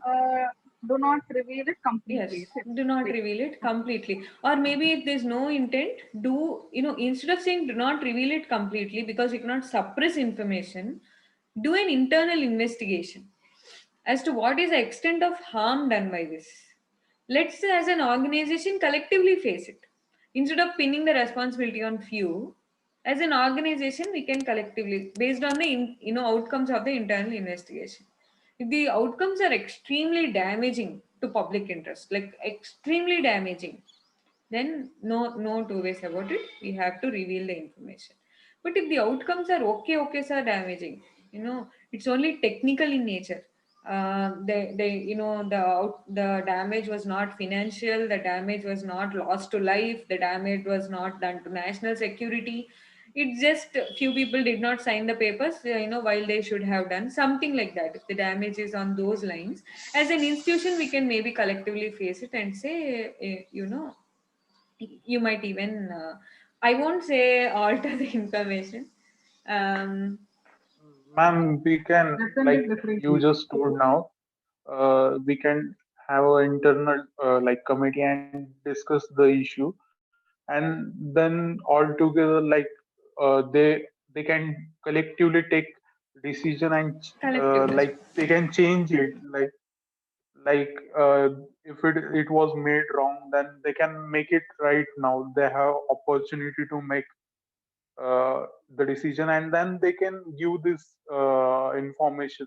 uh, do not reveal it Yes, completely. do not Like, reveal it completely. Or maybe if there's no intent, instead of saying do not reveal it completely because you cannot suppress information, do an internal investigation as to what is the extent of harm done by this. Let's say, as an organization, collectively face it. Instead of pinning the responsibility on few, as an organization, we can collectively, based on the outcomes of the internal investigation. If the outcomes are extremely damaging to public interest, like extremely damaging, then no two ways about it. We have to reveal the information. But if the outcomes are okay, sir, damaging, it's only technical in nature. The damage was not financial. The damage was not lost to life. The damage was not done to national security. It's just few people did not sign the papers, while they should have done something like that. If the damage is on those lines, as an institution, we can maybe collectively face it and say, you might even I won't say alter the information. um Ma'am, we can, present like it you differently. just told now, we can have an internal like committee and discuss the issue, and then all together, like they can collectively take decision and Collective like decision. they can change it, like if it was made wrong, then they can make it right now. They have opportunity to make the decision, and then they can give this information,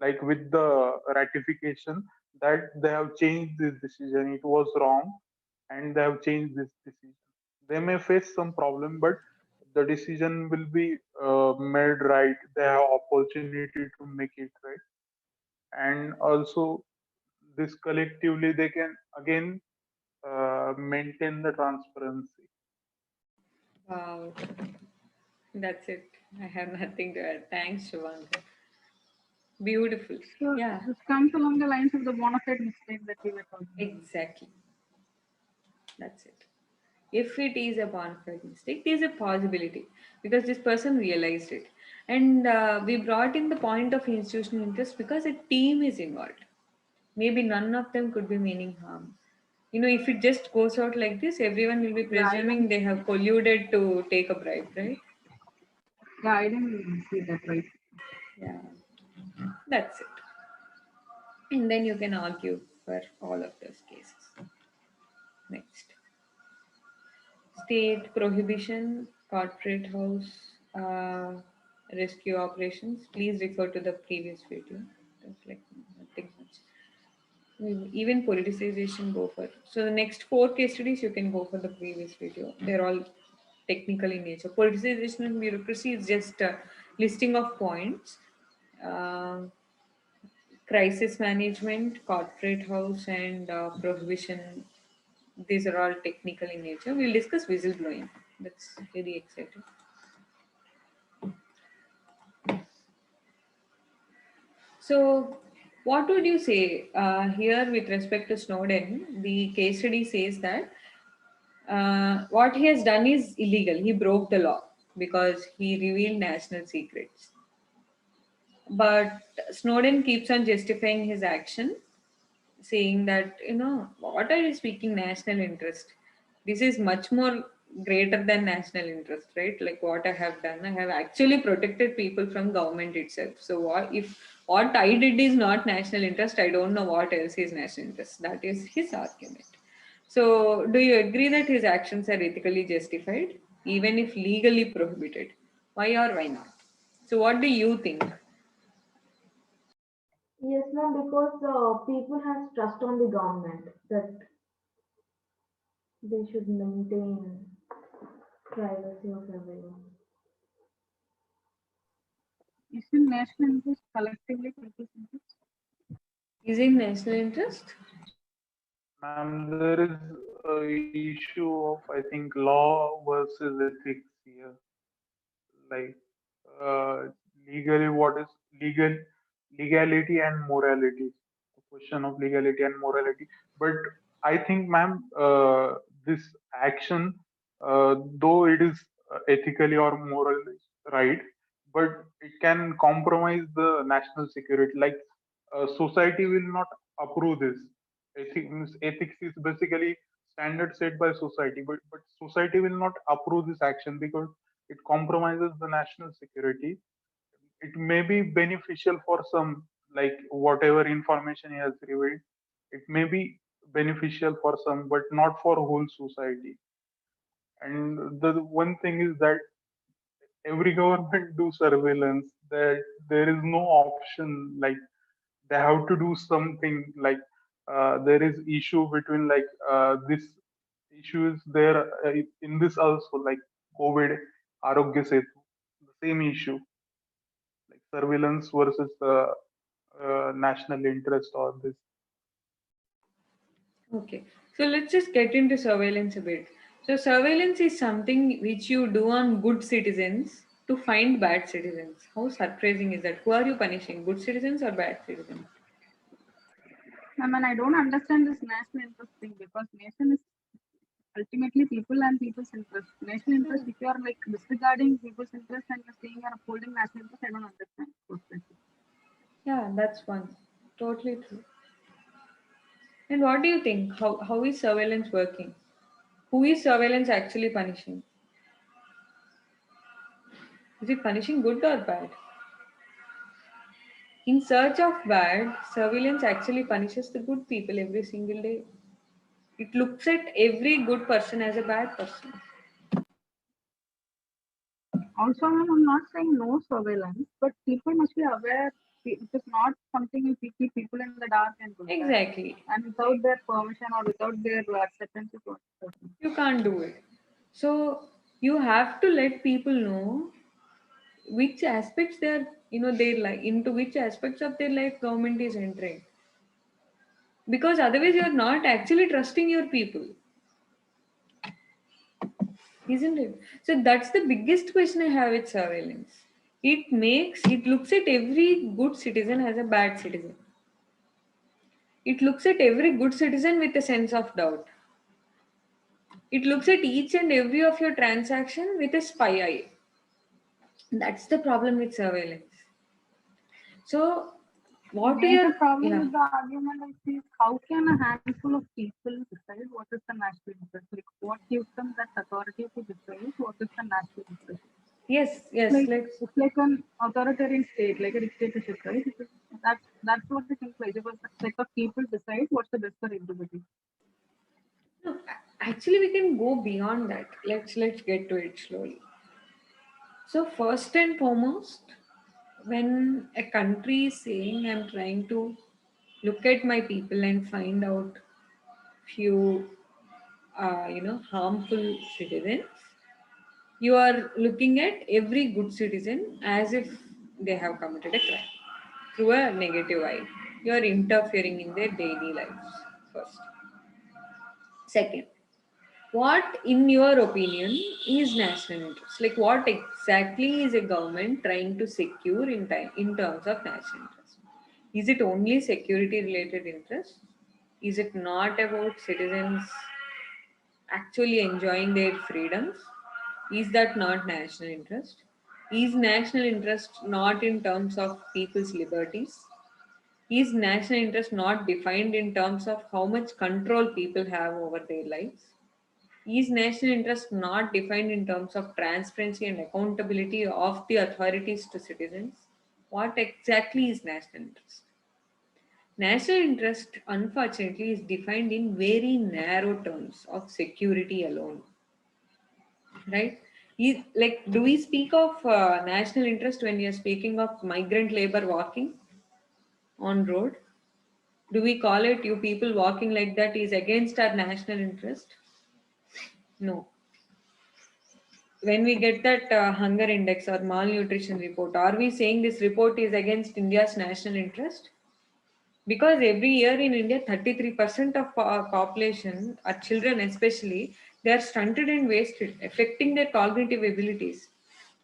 like with the ratification, that they have changed this decision, it was wrong, and they have changed this decision. They may face some problem, but the decision will be made right. They have opportunity to make it right. And also, this collectively they can again maintain the transparency. Wow, that's it. I have nothing to add. Thanks, Shivanga. Beautiful. So Yeah, this comes along the lines of the bona fide mistake that we were talking about. exactly. That's it. If it is a bona fide mistake, there is a possibility because this person realized it. And we brought in the point of institutional interest because a team is involved. Maybe none of them could be meaning harm. If it just goes out like this, everyone will be Yeah, presuming they have colluded to take a bribe, right? I didn't see that right. Yeah, that's it. And then you can argue for all of those cases. Next, state prohibition, corporate house, rescue operations. Please refer to the previous video. That's like nothing much. Even politicization, go for. So the next four case studies, you can go for the previous video. They're all technical in nature. Politicization and bureaucracy is just a listing of points. Uh, Crisis management, corporate house, and prohibition. These are all technical in nature. We'll discuss whistleblowing. That's very exciting. So, what would you say here with respect to Snowden? The case study says that what he has done is illegal. He broke the law because he revealed national secrets. But Snowden keeps on justifying his action, saying that, what are you speaking national interest? This is much more greater than national interest, right? Like what I have done, I have actually protected people from government itself. So what if what I did is not national interest? I don't know what else is national interest. That is his argument. So do you agree that his actions are ethically justified, even if legally prohibited? Why or why not? So what do you think? Yes, ma'am, because people has trust on the government that they should maintain privacy of everyone. Is in national interest collectively people's interest? Is it national interest? Ma'am, there is a issue of, I think, law versus ethics here. Like, uh, legally, what is legal, legality and morality? The question of legality and morality. But I think, ma'am, this action, though it is ethically or morally right, but it can compromise the national security. Like, society will not approve this. Ethics is basically standard set by society, but society will not approve this action because it compromises the national security. It may be beneficial for some, like whatever information he has revealed, it may be beneficial for some, but not for whole society. And the one thing is that every government do surveillance, that there is no option, like they have to do something. Like there is issue between, like this issue is there in this also, like COVID, Arogya Setu, the same issue, like surveillance versus national interest or this. Okay, so let's just get into surveillance a bit. So, surveillance is something which you do on good citizens to find bad citizens. How surprising is that? Who are you punishing, good citizens or bad citizens? I mean, I don't understand this national interest thing because nation is ultimately people and people's interest. National interest, if you are like disregarding people's interest and you're saying you're upholding national interest, I don't understand. Perspective. Yeah, that's one. Totally true. And what do you think? How is surveillance working? Who is surveillance actually punishing? Is it punishing good or bad? In search of bad, surveillance actually punishes the good people every single day. It looks at every good person as a bad person. Also, I'm not saying no surveillance, but people must be aware it is not something if we keep people in the dark and do that. Exactly. And without their permission or without their acceptance, it won't happen. You can't do it. So you have to let people know which aspects they're, their life, into which aspects of their life government is entering. Because otherwise you're not actually trusting your people, isn't it? So that's the biggest question I have with surveillance. It looks at every good citizen as a bad citizen. It looks at every good citizen with a sense of doubt. It looks at each and every of your transaction with a spy eye. That's the problem with surveillance. So, what do Major you? problem Yeah, with the argument I see is how can a handful of people decide what is the national interest? Like what gives them that authority to decide what is the national interest? yes, It's yes. like Let's. it's like an authoritarian state, like a dictatorship, right? That's what it implies. If a set of people decide what's the best for everybody. No, actually, we can go beyond that. Let's get to it slowly. So, first and foremost, when a country is saying I'm trying to look at my people and find out few, harmful citizens, you are looking at every good citizen as if they have committed a crime through a negative eye. You are interfering in their daily lives first. Second, what, in your opinion, is national interest? Like, what exactly is a government trying to secure in terms of national interest? Is it only security related interest? Is it not about citizens actually enjoying their freedoms? Is that not national interest? Is national interest not in terms of people's liberties? Is national interest not defined in terms of how much control people have over their lives? Is national interest not defined in terms of transparency and accountability of the authorities to citizens? What exactly is national interest? National interest, unfortunately, is defined in very narrow terms of security alone, right? Like, do we speak of national interest when we are speaking of migrant labor walking on road? Do we call it you people walking like that is against our national interest? No. When we get that hunger index or malnutrition report, are we saying this report is against India's national interest? Because every year in India, 33% of our population, our children especially, they are stunted and wasted, affecting their cognitive abilities.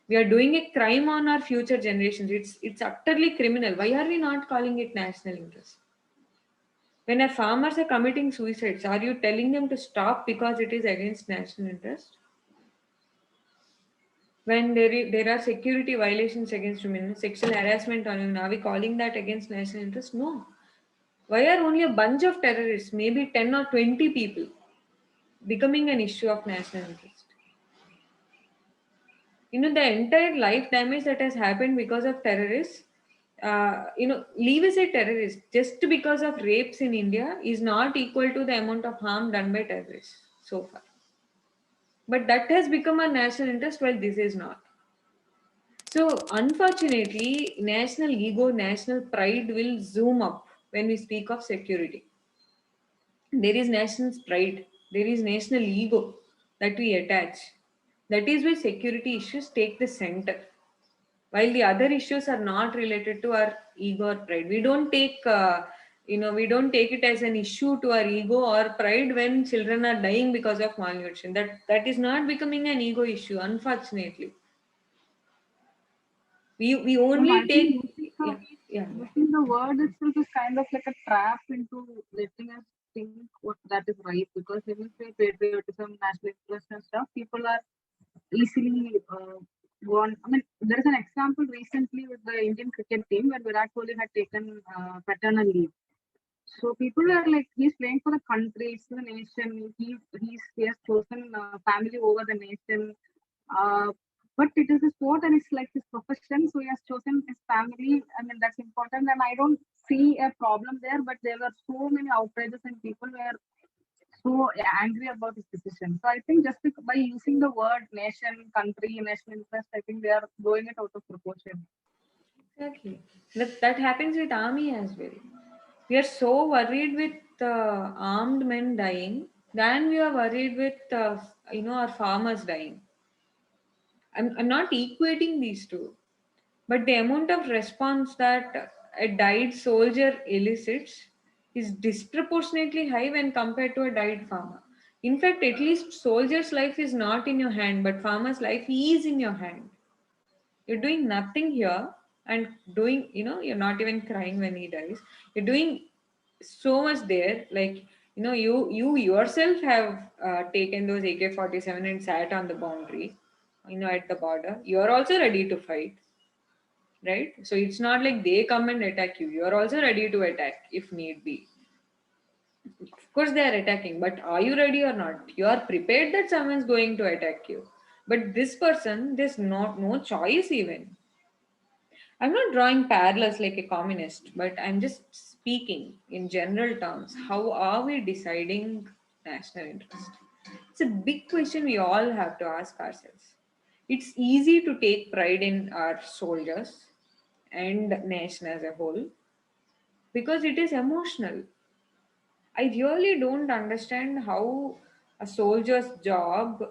We are doing a crime on our future generations. It's utterly criminal. Why are we not calling it national interest? When our farmers are committing suicides, are you telling them to stop because it is against national interest? When there are security violations against women, sexual harassment on women, are we calling that against national interest? No. Why are only a bunch of terrorists, maybe 10 or 20 people, becoming an issue of national interest? The entire life damage that has happened because of terrorists, leave aside terrorists, just because of rapes in India is not equal to the amount of harm done by terrorists so far. But that has become a national interest while this is not. So, unfortunately, national ego, national pride will zoom up when we speak of security. There is national pride, there is national ego that we attach. That is why security issues take the center, while the other issues are not related to our ego or pride. We don't take it as an issue to our ego or pride when children are dying because of malnutrition. That is not becoming an ego issue, unfortunately. We I only think take, yeah, yeah. using the word itself is kind of like a trap into letting us think what that is right. Because when you say patriotism, national interest, and stuff, people are easily gone. I mean, there is an example recently with the Indian cricket team where Virat Kohli had taken paternal leave. So people were like, he's playing for the country, it's the nation. He has chosen family over the nation. Uh, but it is a sport and it's like his profession, so he has chosen his family. I mean, that's important, and I don't see a problem there. But there were so many outrages, and people were so angry about his decision. So I think just by using the word nation, country, national interest, I think they are blowing it out of proportion. Exactly. That happens with army as well. We are so worried with armed men dying than we are worried with our farmers dying. I'm not equating these two, but the amount of response that a died soldier elicits is disproportionately high when compared to a died farmer. In fact, at least soldier's life is not in your hand, but farmer's life is in your hand. You're doing nothing here and you're not even crying when he dies. You're doing so much there. Like, you yourself have taken those AK-47 and sat on the boundary, at the border. You're also ready to fight, right? So it's not like they come and attack you. You're also ready to attack if need be. Of course, they are attacking, but are you ready or not? You are prepared that someone's going to attack you. But this person, there's no choice even. I'm not drawing parallels like a communist, but I'm just speaking in general terms. How are we deciding national interest? It's a big question we all have to ask ourselves. It's easy to take pride in our soldiers and nation as a whole because it is emotional. I really don't understand how a soldier's job,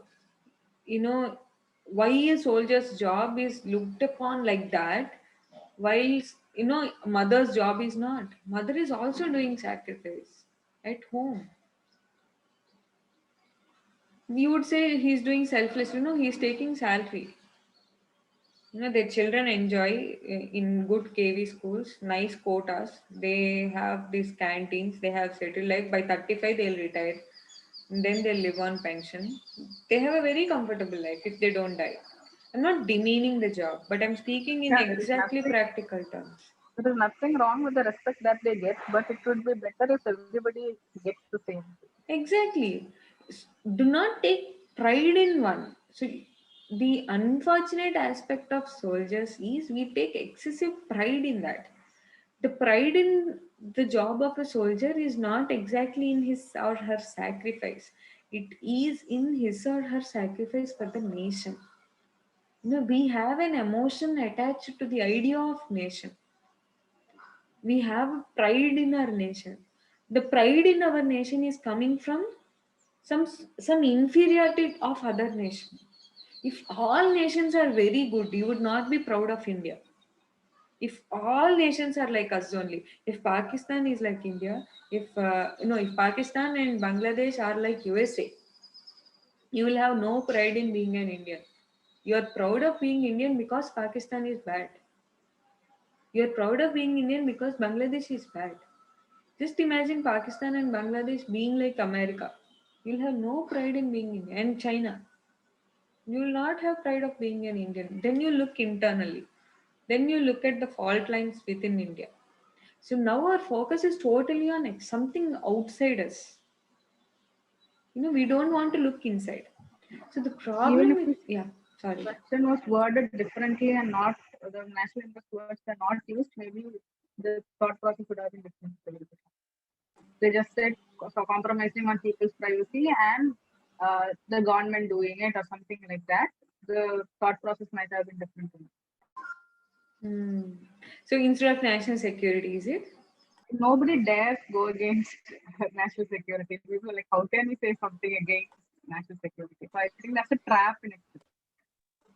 you know, why a soldier's job is looked upon like that, while, mother's job is not. Mother is also doing sacrifice at home. We would say he's doing selfless, he's taking salary. Their children enjoy in good KV schools, nice quotas. They have these canteens. They have settled life. By 35, they'll retire. And then they'll live on pension. They have a very comfortable life if they don't die. I'm not demeaning the job, but I'm speaking in Yeah, exactly practical terms. there is nothing wrong with the respect that they get, but it would be better if everybody gets the same. Exactly. Do not take pride in one. So, the unfortunate aspect of soldiers is we take excessive pride in that. The pride in the job of a soldier is not exactly in his or her sacrifice, it is in his or her sacrifice for the nation. We have an emotion attached to the idea of nation. We have pride in our nation. The pride in our nation is coming from some inferiority of other nation. If all nations are very good, you would not be proud of India. If all nations are like us only, if Pakistan is like India, if Pakistan and Bangladesh are like USA, you will have no pride in being an Indian. You are proud of being Indian because Pakistan is bad. You are proud of being Indian because Bangladesh is bad. Just imagine Pakistan and Bangladesh being like America. You'll have no pride in being Indian. And China, you will not have pride of being an Indian. Then you look internally. Then you look at the fault lines within India. So now our focus is totally on something outside us. We don't want to look inside. So the Even problem if with, this yeah, sorry. question was worded differently and not the national interest words are not used, maybe the thought process would have been different. They just said compromising on people's privacy and the government doing it or something like that. The thought process might have been different. Hmm. So instead of national security, is it? Nobody dares go against national security. People are like, how can we say something against national security? So I think that's a trap in it.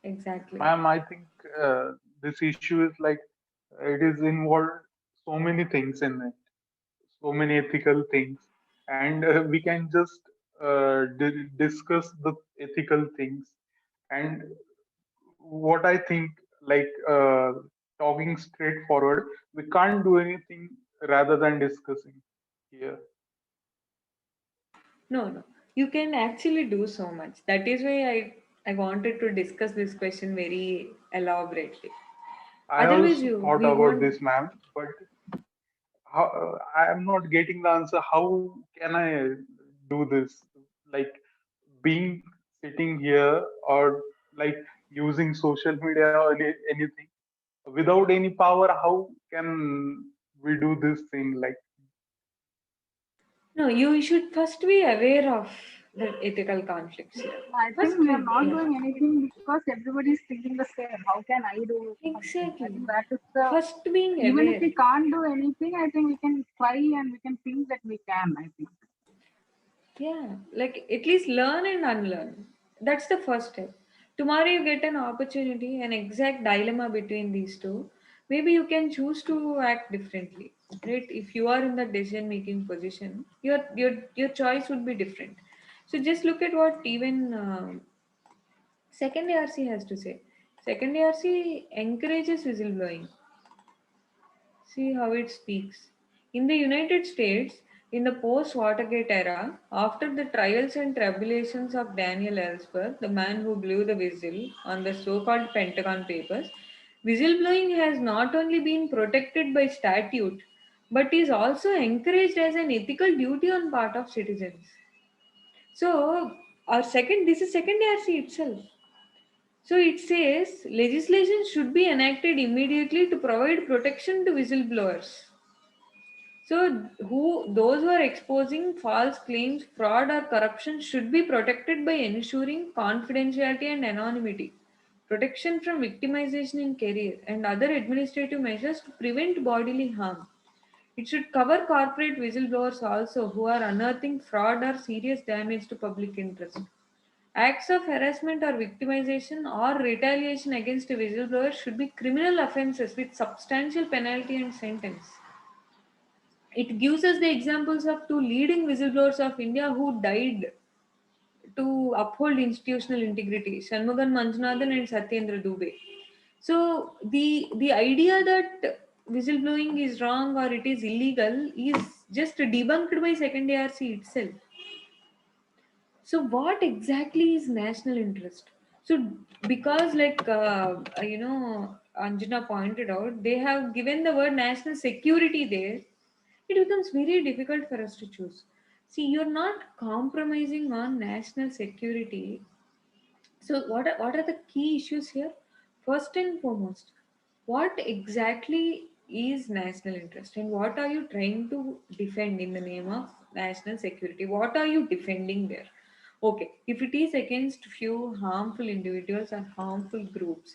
Exactly. Ma'am, I think this issue is like it is involved so many things in it, so many ethical things, and we can just discuss the ethical things. And what I think, like talking straightforward, we can't do anything rather than discussing here. No, no. You can actually do so much. That is why I wanted to discuss this question very elaborately. I Otherwise, also you thought we about won't. this, ma'am, but I am not getting the answer. How can I do this? Like being sitting here or like using social media or anything without any power. How can we do this thing? Like No, you should first be aware of the ethical conflicts here. I think First, we are not yeah, doing anything because everybody is thinking the same. How can I do something? I exactly. think that is the First, being even if aware. we can't do anything, I think we can try and we can think that we can. I think. Yeah, like at least learn and unlearn. That's the first step. Tomorrow you get an opportunity, an exact dilemma between these two. Maybe you can choose to act differently. Right? If you are in the decision making position, your choice would be different. So just look at what even second ARC has to say. Second ARC encourages whistleblowing. See how it speaks. In the United States, in the post Watergate era, after the trials and tribulations of Daniel Ellsberg, the man who blew the whistle on the so called Pentagon Papers, whistleblowing has not only been protected by statute but is also encouraged as an ethical duty on part of citizens. So, this is second ARC itself. So it says legislation should be enacted immediately to provide protection to whistleblowers. So those who are exposing false claims, fraud or corruption should be protected by ensuring confidentiality and anonymity, protection from victimization in career, and other administrative measures to prevent bodily harm. It should cover corporate whistleblowers also who are unearthing fraud or serious damage to public interest. Acts of harassment or victimization or retaliation against a whistleblower should be criminal offenses with substantial penalty and sentence. It gives us the examples of two leading whistleblowers of India who died to uphold institutional integrity, Shanmugan Manjunathan and Satyendra Dubey. So the idea that whistleblowing is wrong or it is illegal is just debunked by second ARC itself. So what exactly is national interest? So because Anjana pointed out, they have given the word national security there, it becomes very difficult for us to choose. See, you're not compromising on national security. So what are the key issues here? First and foremost, what exactly is national interest and what are you trying to defend in the name of national security? What are you defending there? Okay, if it is against few harmful individuals or harmful groups,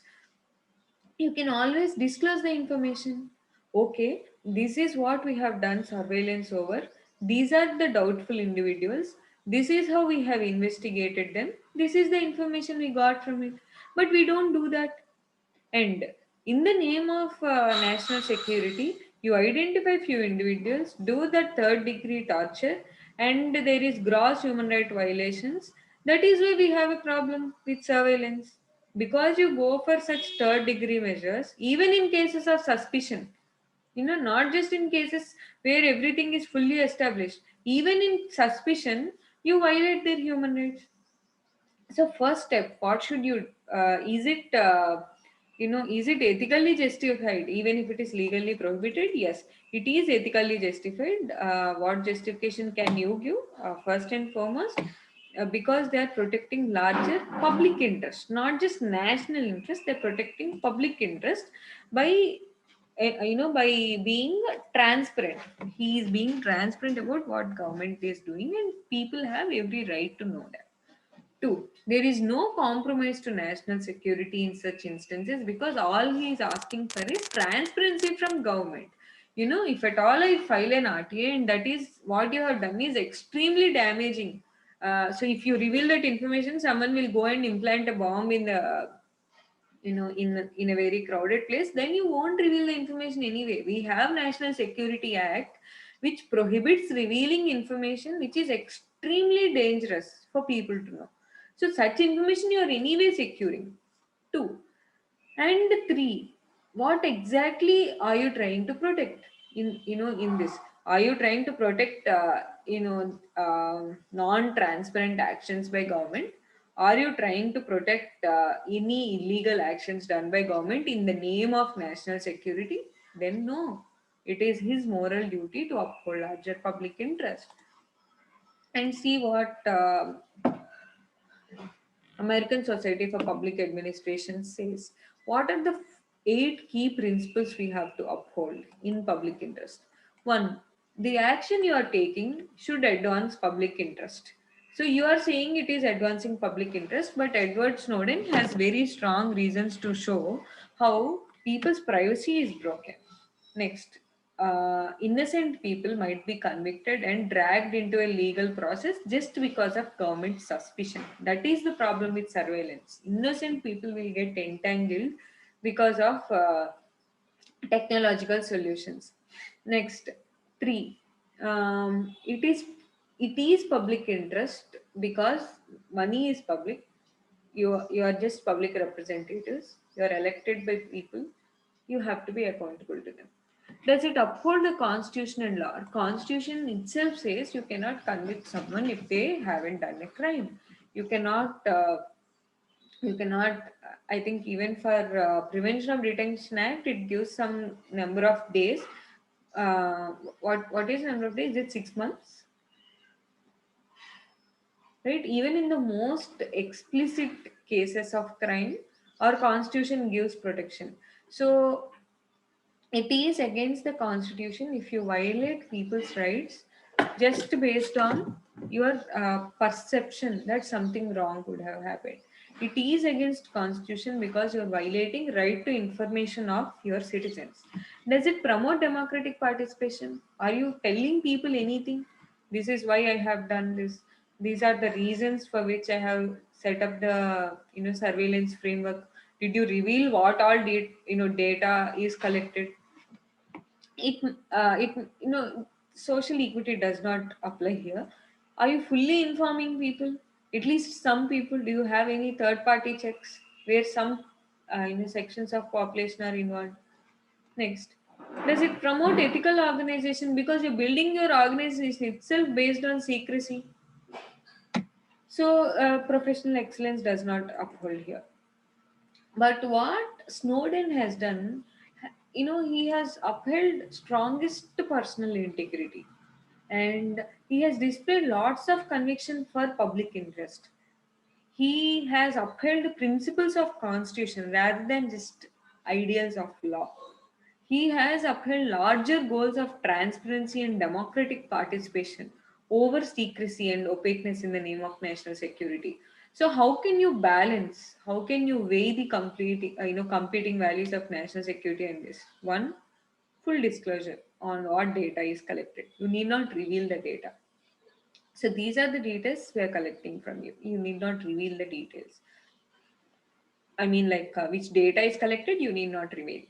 you can always disclose the information. Okay, this is what we have done surveillance over. These are the doubtful individuals. This is how we have investigated them. This is the information we got from it. But we don't do that. And in the name of national security, you identify few individuals, do that third degree torture, and there is gross human right violations. That is why we have a problem with surveillance. Because you go for such third degree measures, even in cases of suspicion, not just in cases where everything is fully established, even in suspicion, you violate their human rights. So first step, what should you is it ethically justified even if it is legally prohibited? Yes, it is ethically justified. What justification can you give? First and foremost, because they are protecting larger public interest, not just national interest. They're protecting public interest by by being transparent. He is being transparent about what government is doing, and people have every right to know that. Two, there is no compromise to national security in such instances because all he is asking for is transparency from government. If at all I file an RTA and that is what you have done is extremely damaging. So if you reveal that information, someone will go and implant a bomb in the in a very crowded place, then you won't reveal the information anyway. We have National Security Act which prohibits revealing information which is extremely dangerous for people to know. So such information you are anyway securing. Two, and three, what exactly are you trying to protect in this? Are you trying to protect non-transparent actions by government? Are you trying to protect any illegal actions done by government in the name of national security? Then no, it is his moral duty to uphold larger public interest. And see what American Society for Public Administration says. What are the eight key principles we have to uphold in public interest? One, the action you are taking should advance public interest. So you are saying it is advancing public interest, but Edward Snowden has very strong reasons to show how people's privacy is broken. Next, innocent people might be convicted and dragged into a legal process just because of government suspicion. That is the problem with surveillance. Innocent people will get entangled because of technological solutions. Next, three, it is public interest because money is public. You are just public representatives. You are elected by people. You have to be accountable to them. Does it uphold the constitution and law? Constitution itself says you cannot convict someone if they haven't done a crime. You cannot. I think even for Prevention of Detention Act, it gives some number of days. What is number of days? Is it 6 months? Right? Even in the most explicit cases of crime, our constitution gives protection. So it is against the constitution if you violate people's rights just based on your perception that something wrong could have happened. It is against constitution because you are violating right to information of your citizens. Does it promote democratic participation? Are you telling people anything? This is why I have done this. These are the reasons for which I have set up the surveillance framework. Did you reveal what all data is collected? It social equity does not apply here. Are you fully informing people? At least some people. Do you have any third party checks where some sections of population are involved. Next, does it promote ethical organization because you're building your organization itself based on secrecy? So professional excellence does not uphold here. But what Snowden has done, he has upheld strongest personal integrity, and he has displayed lots of conviction for public interest. He has upheld principles of constitution rather than just ideals of law. He has upheld larger goals of transparency and democratic participation over secrecy and opaqueness in the name of national security. So, how can you balance? How can you weigh the competing values of national security and this? One, full disclosure on what data is collected. You need not reveal the data. So, these are the details we are collecting from you. You need not reveal the details. I mean, like which data is collected, you need not reveal.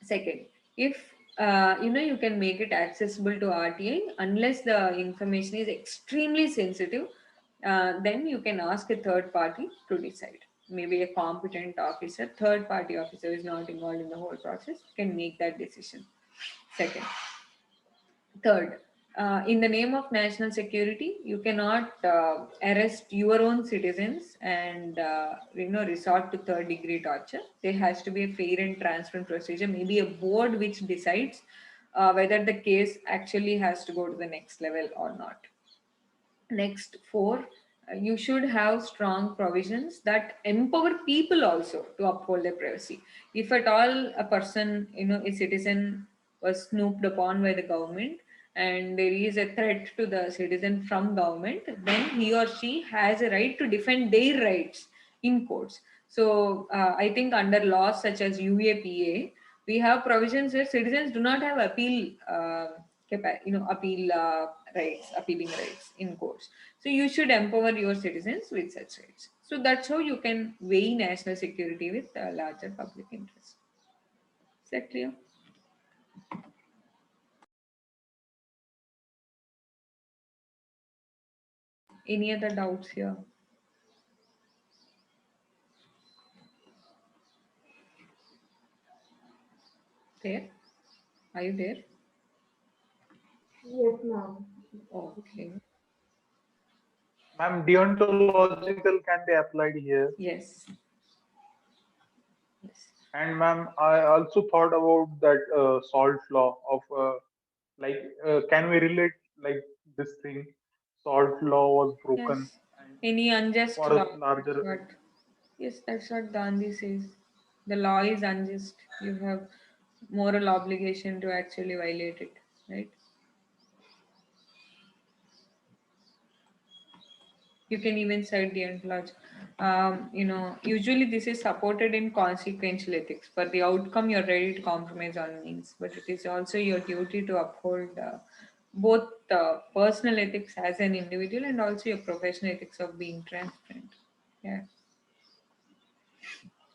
Second, if you can make it accessible to RTI unless the information is extremely sensitive, then you can ask a third party to decide. Maybe a competent officer, third party officer is not involved in the whole process, can make that decision. Second, third, in the name of national security, you cannot arrest your own citizens and resort to third degree torture. There has to be a fair and transparent procedure, maybe a board which decides whether the case actually has to go to the next level or not. Next, four, you should have strong provisions that empower people also to uphold their privacy. If at all a person, a citizen was snooped upon by the government and there is a threat to the citizen from government, then he or she has a right to defend their rights in courts. So I think under laws such as UAPA, we have provisions where citizens do not have appealing rights in courts. So you should empower your citizens with such rights. So that's how you can weigh national security with larger public interest. Is that clear? Any other doubts here? There? Are you there? Yes, ma'am. Okay. Ma'am, deontological can be applied here. Yes. Yes. And ma'am, I also thought about that salt law of can we relate like this thing? Salt law was broken Yes. and Any unjust for a law. That's larger. what. Yes, that's what Gandhi says. The law is unjust. You have moral obligation to actually violate it, right? You can even cite deontology. Usually this is supported in consequential ethics. For the outcome, you're ready to compromise on means, but it is also your duty to uphold both personal ethics as an individual and also your professional ethics of being transparent. Yeah.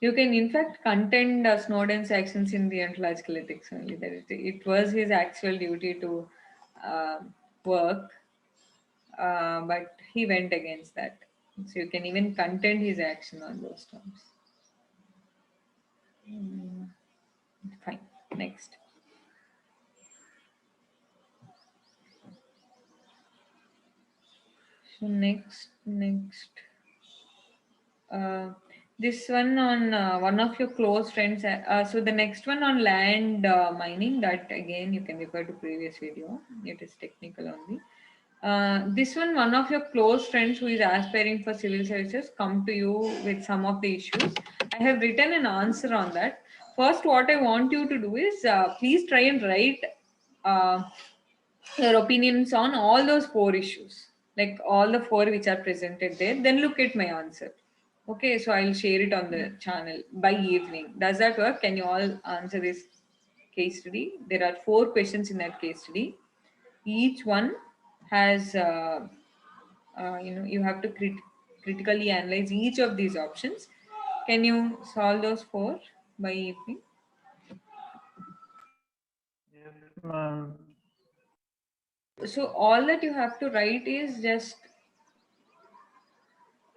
You can, in fact, contend Snowden's actions in deontological ethics only. That it was his actual duty to work, but he went against that. So you can even contend his action on those terms. Fine. Next. So next. Uh, this one on one of your close friends. So the next one on land mining. That again you can refer to previous video. It is technical only. This one of your close friends who is aspiring for civil services come to you with some of the issues. I have written an answer on that. First, what I want you to do is please try and write uh, your opinions on all those four issues, like all the four which are presented there. Then look at my answer. Okay, so I'll share it on the channel by evening. Does that work? Can you all answer this case study? There are four questions in that case study. Each one has you have to critically analyze each of these options. Can you solve those four by evening? Yes, ma'am. So all that you have to write is just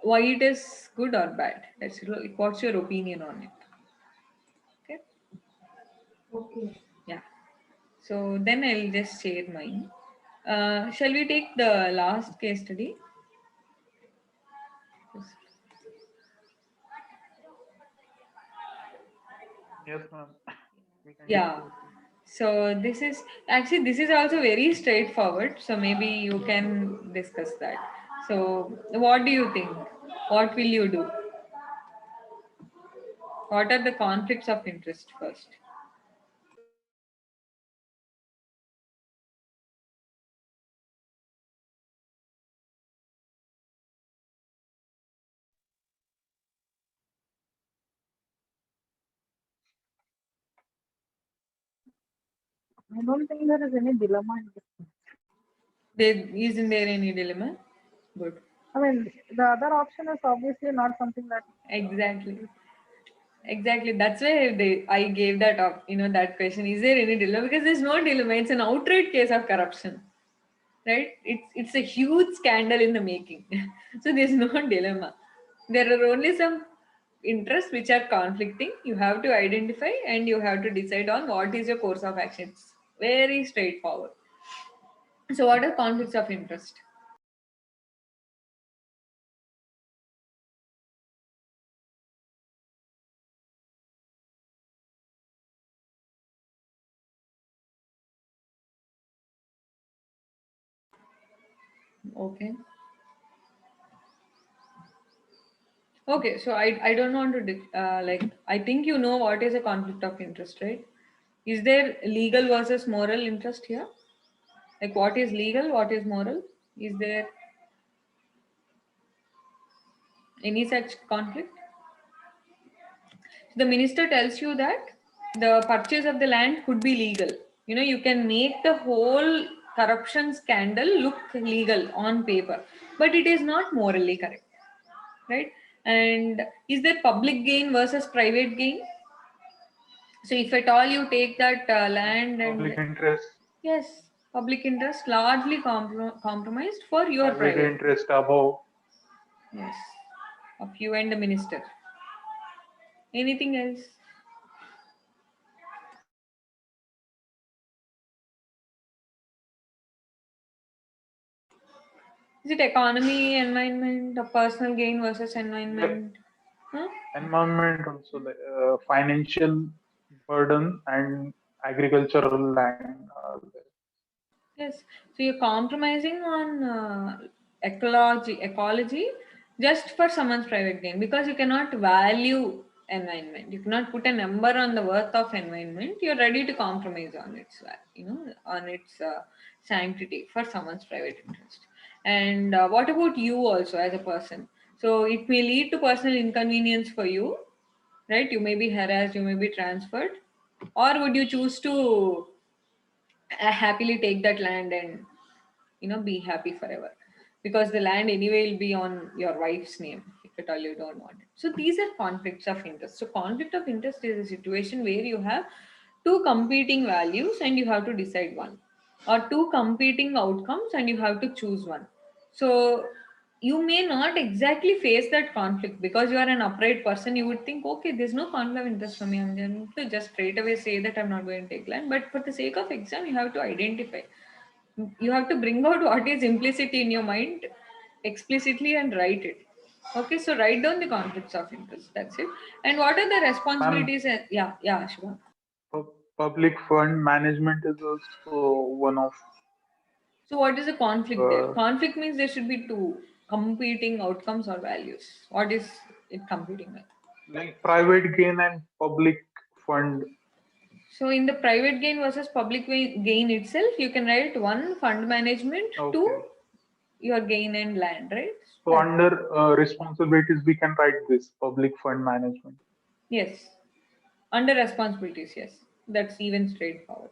why it is good or bad. That's like, what's your opinion on it? Okay. Okay. Yeah. So then I'll just share mine. Shall we take the last case study? Yes, ma'am. We can Yeah. discuss. So this is also very straightforward. So maybe you can discuss that. So what do you think? What will you do? What are the conflicts of interest first? I don't think there is any dilemma in this. Isn't there any dilemma? Good. I mean, the other option is obviously not something that. Exactly. Exactly. That's why I gave that up, that question. Is there any dilemma? Because there's no dilemma. It's an outright case of corruption. Right? It's a huge scandal in the making. So there's no dilemma. There are only some interests which are conflicting. You have to identify and you have to decide on what is your course of action. It's very straightforward. So what are conflicts of interest? Okay. Okay, so I don't want to like I think you know what is a conflict of interest, right? Is there legal versus moral interest here? Like what is legal, what is moral? Is there any such conflict? The minister tells you that the purchase of the land could be legal. You can make the whole corruption scandal look legal on paper, but it is not morally correct, right? And is there public gain versus private gain? So if at all you take that land Public and interest, yes, public interest largely compromised for your private private. interest above. Yes, of you and the minister. Anything else? Is it economy, environment, or personal gain versus The environment? Huh? environment also, the financial burden and agricultural land. Yes. So you're compromising on ecology just for someone's private gain because you cannot value environment. You cannot put a number on the worth of environment. You're ready to compromise on its on its sanctity for someone's private interest. And what about you also as a person? So it may lead to personal inconvenience for you, right? You may be harassed, you may be transferred, or would you choose to happily take that land and be happy forever because the land anyway will be on your wife's name if at all you don't want it. So these are conflicts of interest. So conflict of interest is a situation where you have two competing values and you have to decide one, or two competing outcomes and you have to choose one. So you may not exactly face that conflict because you are an upright person. You would think, okay, there's no conflict of interest for me, I'm going to just straight away say that I'm not going to take land. But for the sake of exam, you have to identify, you have to bring out what is implicit in your mind explicitly and write it. Okay, so write down the conflicts of interest. That's it. And what are the Ma'am, responsibilities? Yeah, Shiva. public fund management is also one of So what is the conflict there? uh, Conflict means there should be two competing outcomes or values. What is it competing with? like private gain and public fund. So in the private gain versus public gain itself, you can write one fund management, two Okay. your gain and land, right? So under responsibilities, we can write this public fund management. Yes. Under responsibilities, yes. That's even straightforward.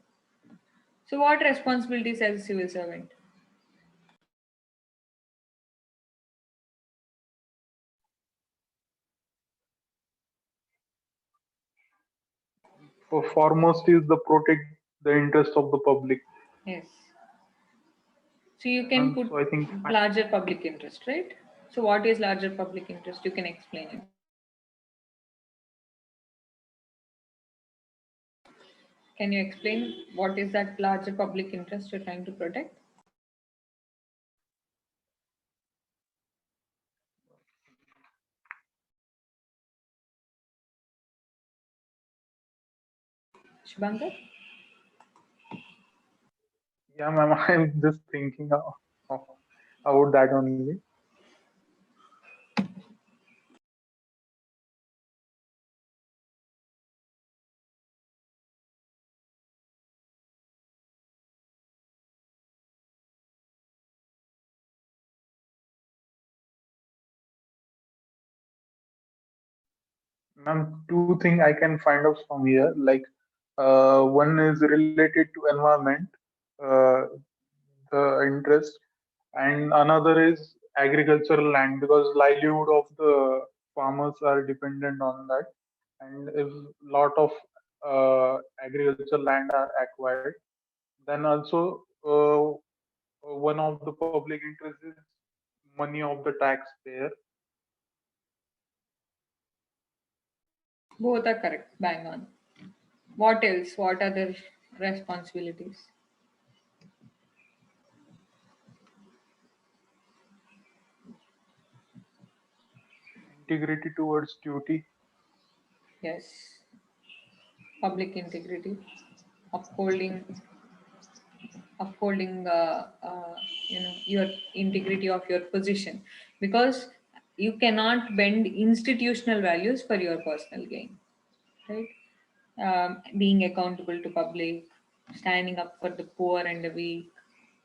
So what responsibilities as a civil servant? For foremost is the protect the interest of the public. Yes. So you can put So I think larger public interest, right? So what is larger public interest? You can explain it. Can you explain what is that larger public interest you're trying to protect? Shubhankar? Yeah, ma'am. I'm just thinking about that only. Ma'am, two things I can find out from here. Like, one is related to environment, uh, the interest, and another is agricultural land because livelihood of the farmers are dependent on that. And if lot of agricultural land are acquired, then also one of the public interest is money of the taxpayer. Both are correct. Bang on. What else? What other responsibilities? Integrity towards duty. Yes. Public integrity, upholding upholding your integrity of your position, because you cannot bend institutional values for your personal gain, right? Being accountable to public, standing up for the poor and the weak,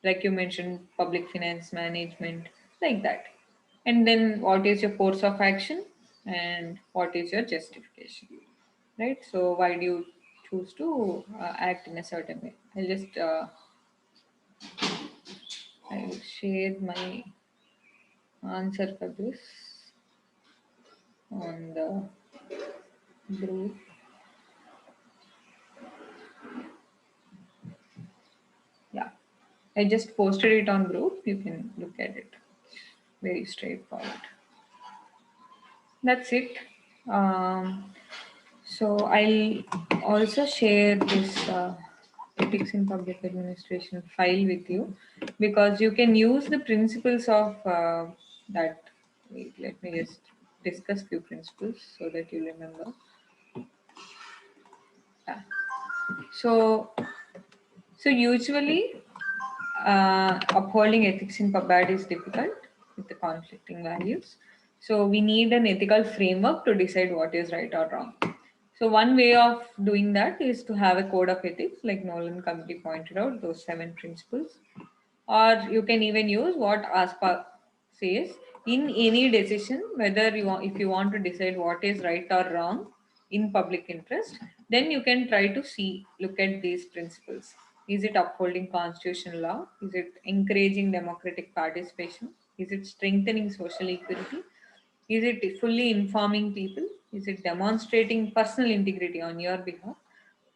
like you mentioned, public finance management, like that. And then what is your course of action and what is your justification, right? So why do you choose to act in a certain way? I'll share my answer for this on the group. Yeah, I just posted it on group. You can look at it. Very straightforward. That's it. Um, so I'll also share this ethics in public administration file with you, because you can use the principles of that. Wait, let me just discuss few principles so that you remember. Yeah. So, so usually upholding ethics in PubAd is difficult with the conflicting values. So we need an ethical framework to decide what is right or wrong. So one way of doing that is to have a code of ethics, like Nolan Committee pointed out, those 7 principles. Or you can even use what ASPA says in any decision, whether you want, if you want to decide what is right or wrong in public interest, then you can try to look at these principles. Is it upholding constitutional law? Is it encouraging democratic participation? Is it strengthening social equity? Is it fully informing people? Is it demonstrating personal integrity on your behalf?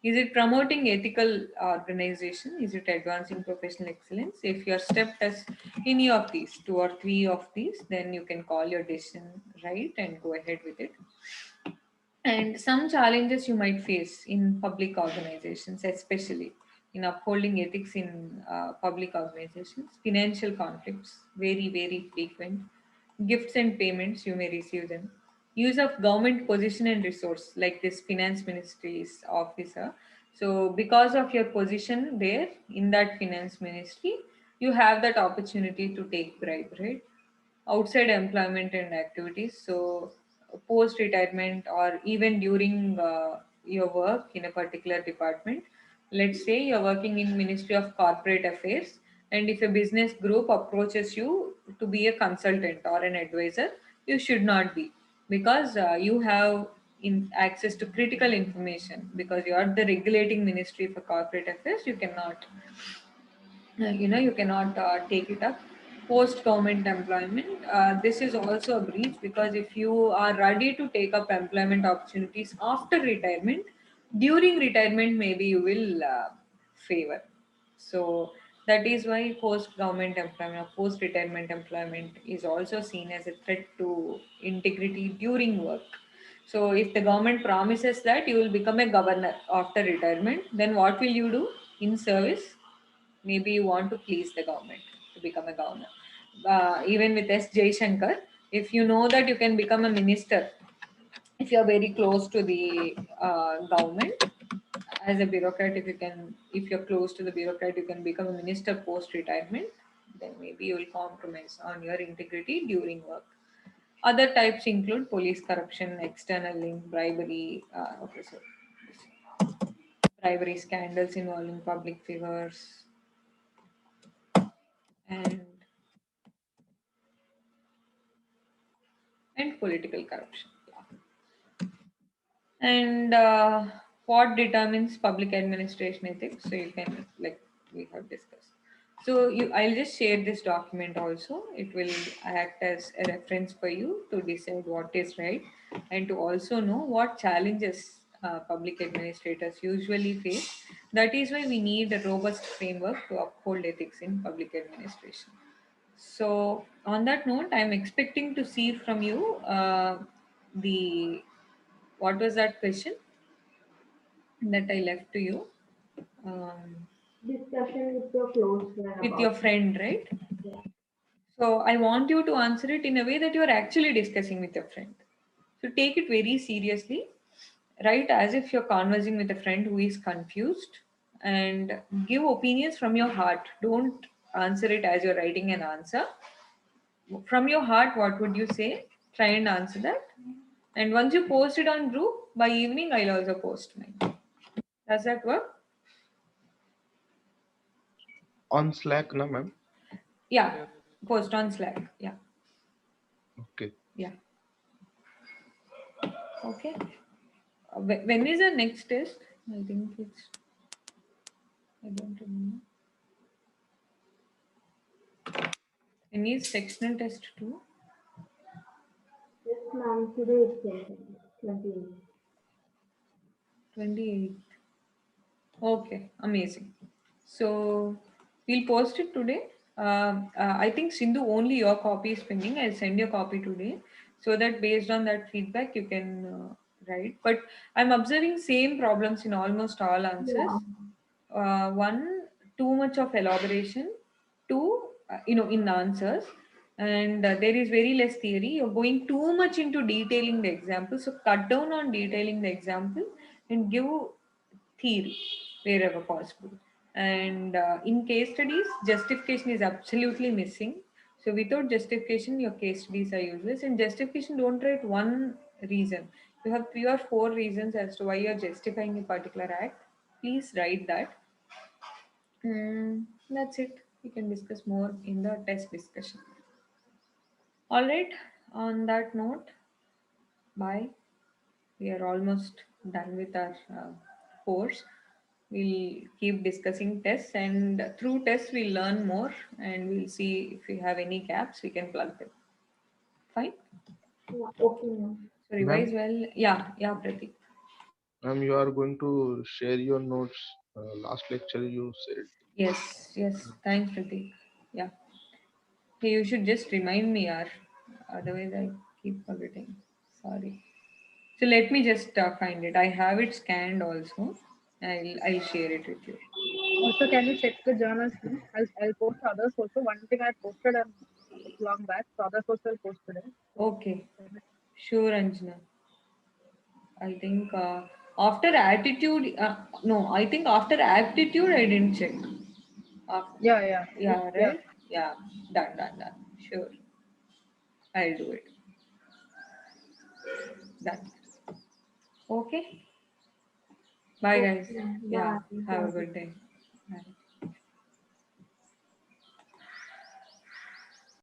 Is it promoting ethical organization? Is it advancing professional excellence? If your step does any of these, 2 or 3 of these, then you can call your decision right and go ahead with it. And some challenges you might face in public organizations, especially in upholding ethics in public organizations, financial conflicts, very, very frequent, gifts and payments, you may receive them, use of government position and resource, like this finance ministry's officer. So, because of your position there in that finance ministry, you have that opportunity to take bribe, right? Outside employment and activities. So, post retirement or even during your work in a particular department. Let's say you're working in Ministry of Corporate Affairs, and if a business group approaches you to be a consultant or an advisor, you should not be, because you have access to critical information, because you are the regulating Ministry for Corporate Affairs. You cannot you cannot take it up. Post government employment, this is also a breach, because if you are ready to take up employment opportunities after retirement, during retirement maybe you will favor. So That is why post-government employment or post-retirement employment is also seen as a threat to integrity during work. So if the government promises that you will become a governor after retirement, then what will you do in service? Maybe you want to please the government to become a governor. Even with S. Jaishankar, if you know that you can become a minister, if you are very close to the government as a bureaucrat, if you're close to the bureaucrat, you can become a minister post retirement. Then maybe you will compromise on your integrity during work. Other types include police corruption, external link, bribery. Okay, so bribery scandals involving public figures, and political corruption. Yeah. And what determines public administration ethics? So you can, like we have discussed. So I'll just share this document also. It will act as a reference for you to decide what is right, and to also know what challenges public administrators usually face. That is why we need a robust framework to uphold ethics in public administration. So, on that note, I'm expecting to see from you the what was that question that I left to you? Um, Discussion with your close friend with your about. friend, right? Yeah. So, I want you to answer it in a way that you are actually discussing with your friend. So, take it very seriously, right? As if you're conversing with a friend who is confused, and give opinions from your heart. Don't answer it as you're writing an answer. From your heart, what would you say? Try and answer that. And once you post it on group, by evening I'll also post mine. Does that work? On Slack, na ma'am? Yeah. Yes. Post on Slack. Yeah. Okay. Yeah. Okay. When is the next test? I think it's, I don't remember. When is sectional test too? Yes, ma'am. Today itself, 28. 28th. Okay, amazing. So we'll post it today. I think Sindhu, only your copy is pending. I'll send your copy today, so that based on that feedback you can write. But I'm observing same problems in almost all answers. Yeah. One, too much of elaboration. Two, in answers, and there is very less theory. You're going too much into detailing the example, so cut down on detailing the example and give theory wherever possible. And in case studies, justification is absolutely missing. So without justification, your case studies are useless. And justification, don't write one reason. You have 3 or 4 reasons as to why you're justifying a particular act. Please write that. That's it. We can discuss more in the test discussion. All right. On that note, bye. We are almost done with our course. We'll keep discussing tests, and through tests we'll learn more, and we'll see if we have any gaps we can plug them. Fine. Yeah. Okay, ma'am. So Ma'am, revise well. Yeah, Pratik. ma'am, you are going to share your notes. Last lecture you said. Yes. Thanks, Pratik. Yeah. Hey, you should just remind me, yaar. Otherwise I keep forgetting. Sorry. So let me just find it. I have it scanned also. I'll share it with you. Also, can you check the journals? Please? I'll post others also. One thing I posted long back, so others also I'll post today. So, Okay. Sure, Anjana. I think after attitude, no, I think after aptitude, I didn't check. yeah. Yeah, Yeah. right? Yeah, done. Sure, I'll do it. Done. Okay. Bye, guys. Okay. Yeah, Bye. have a Thank you. good day.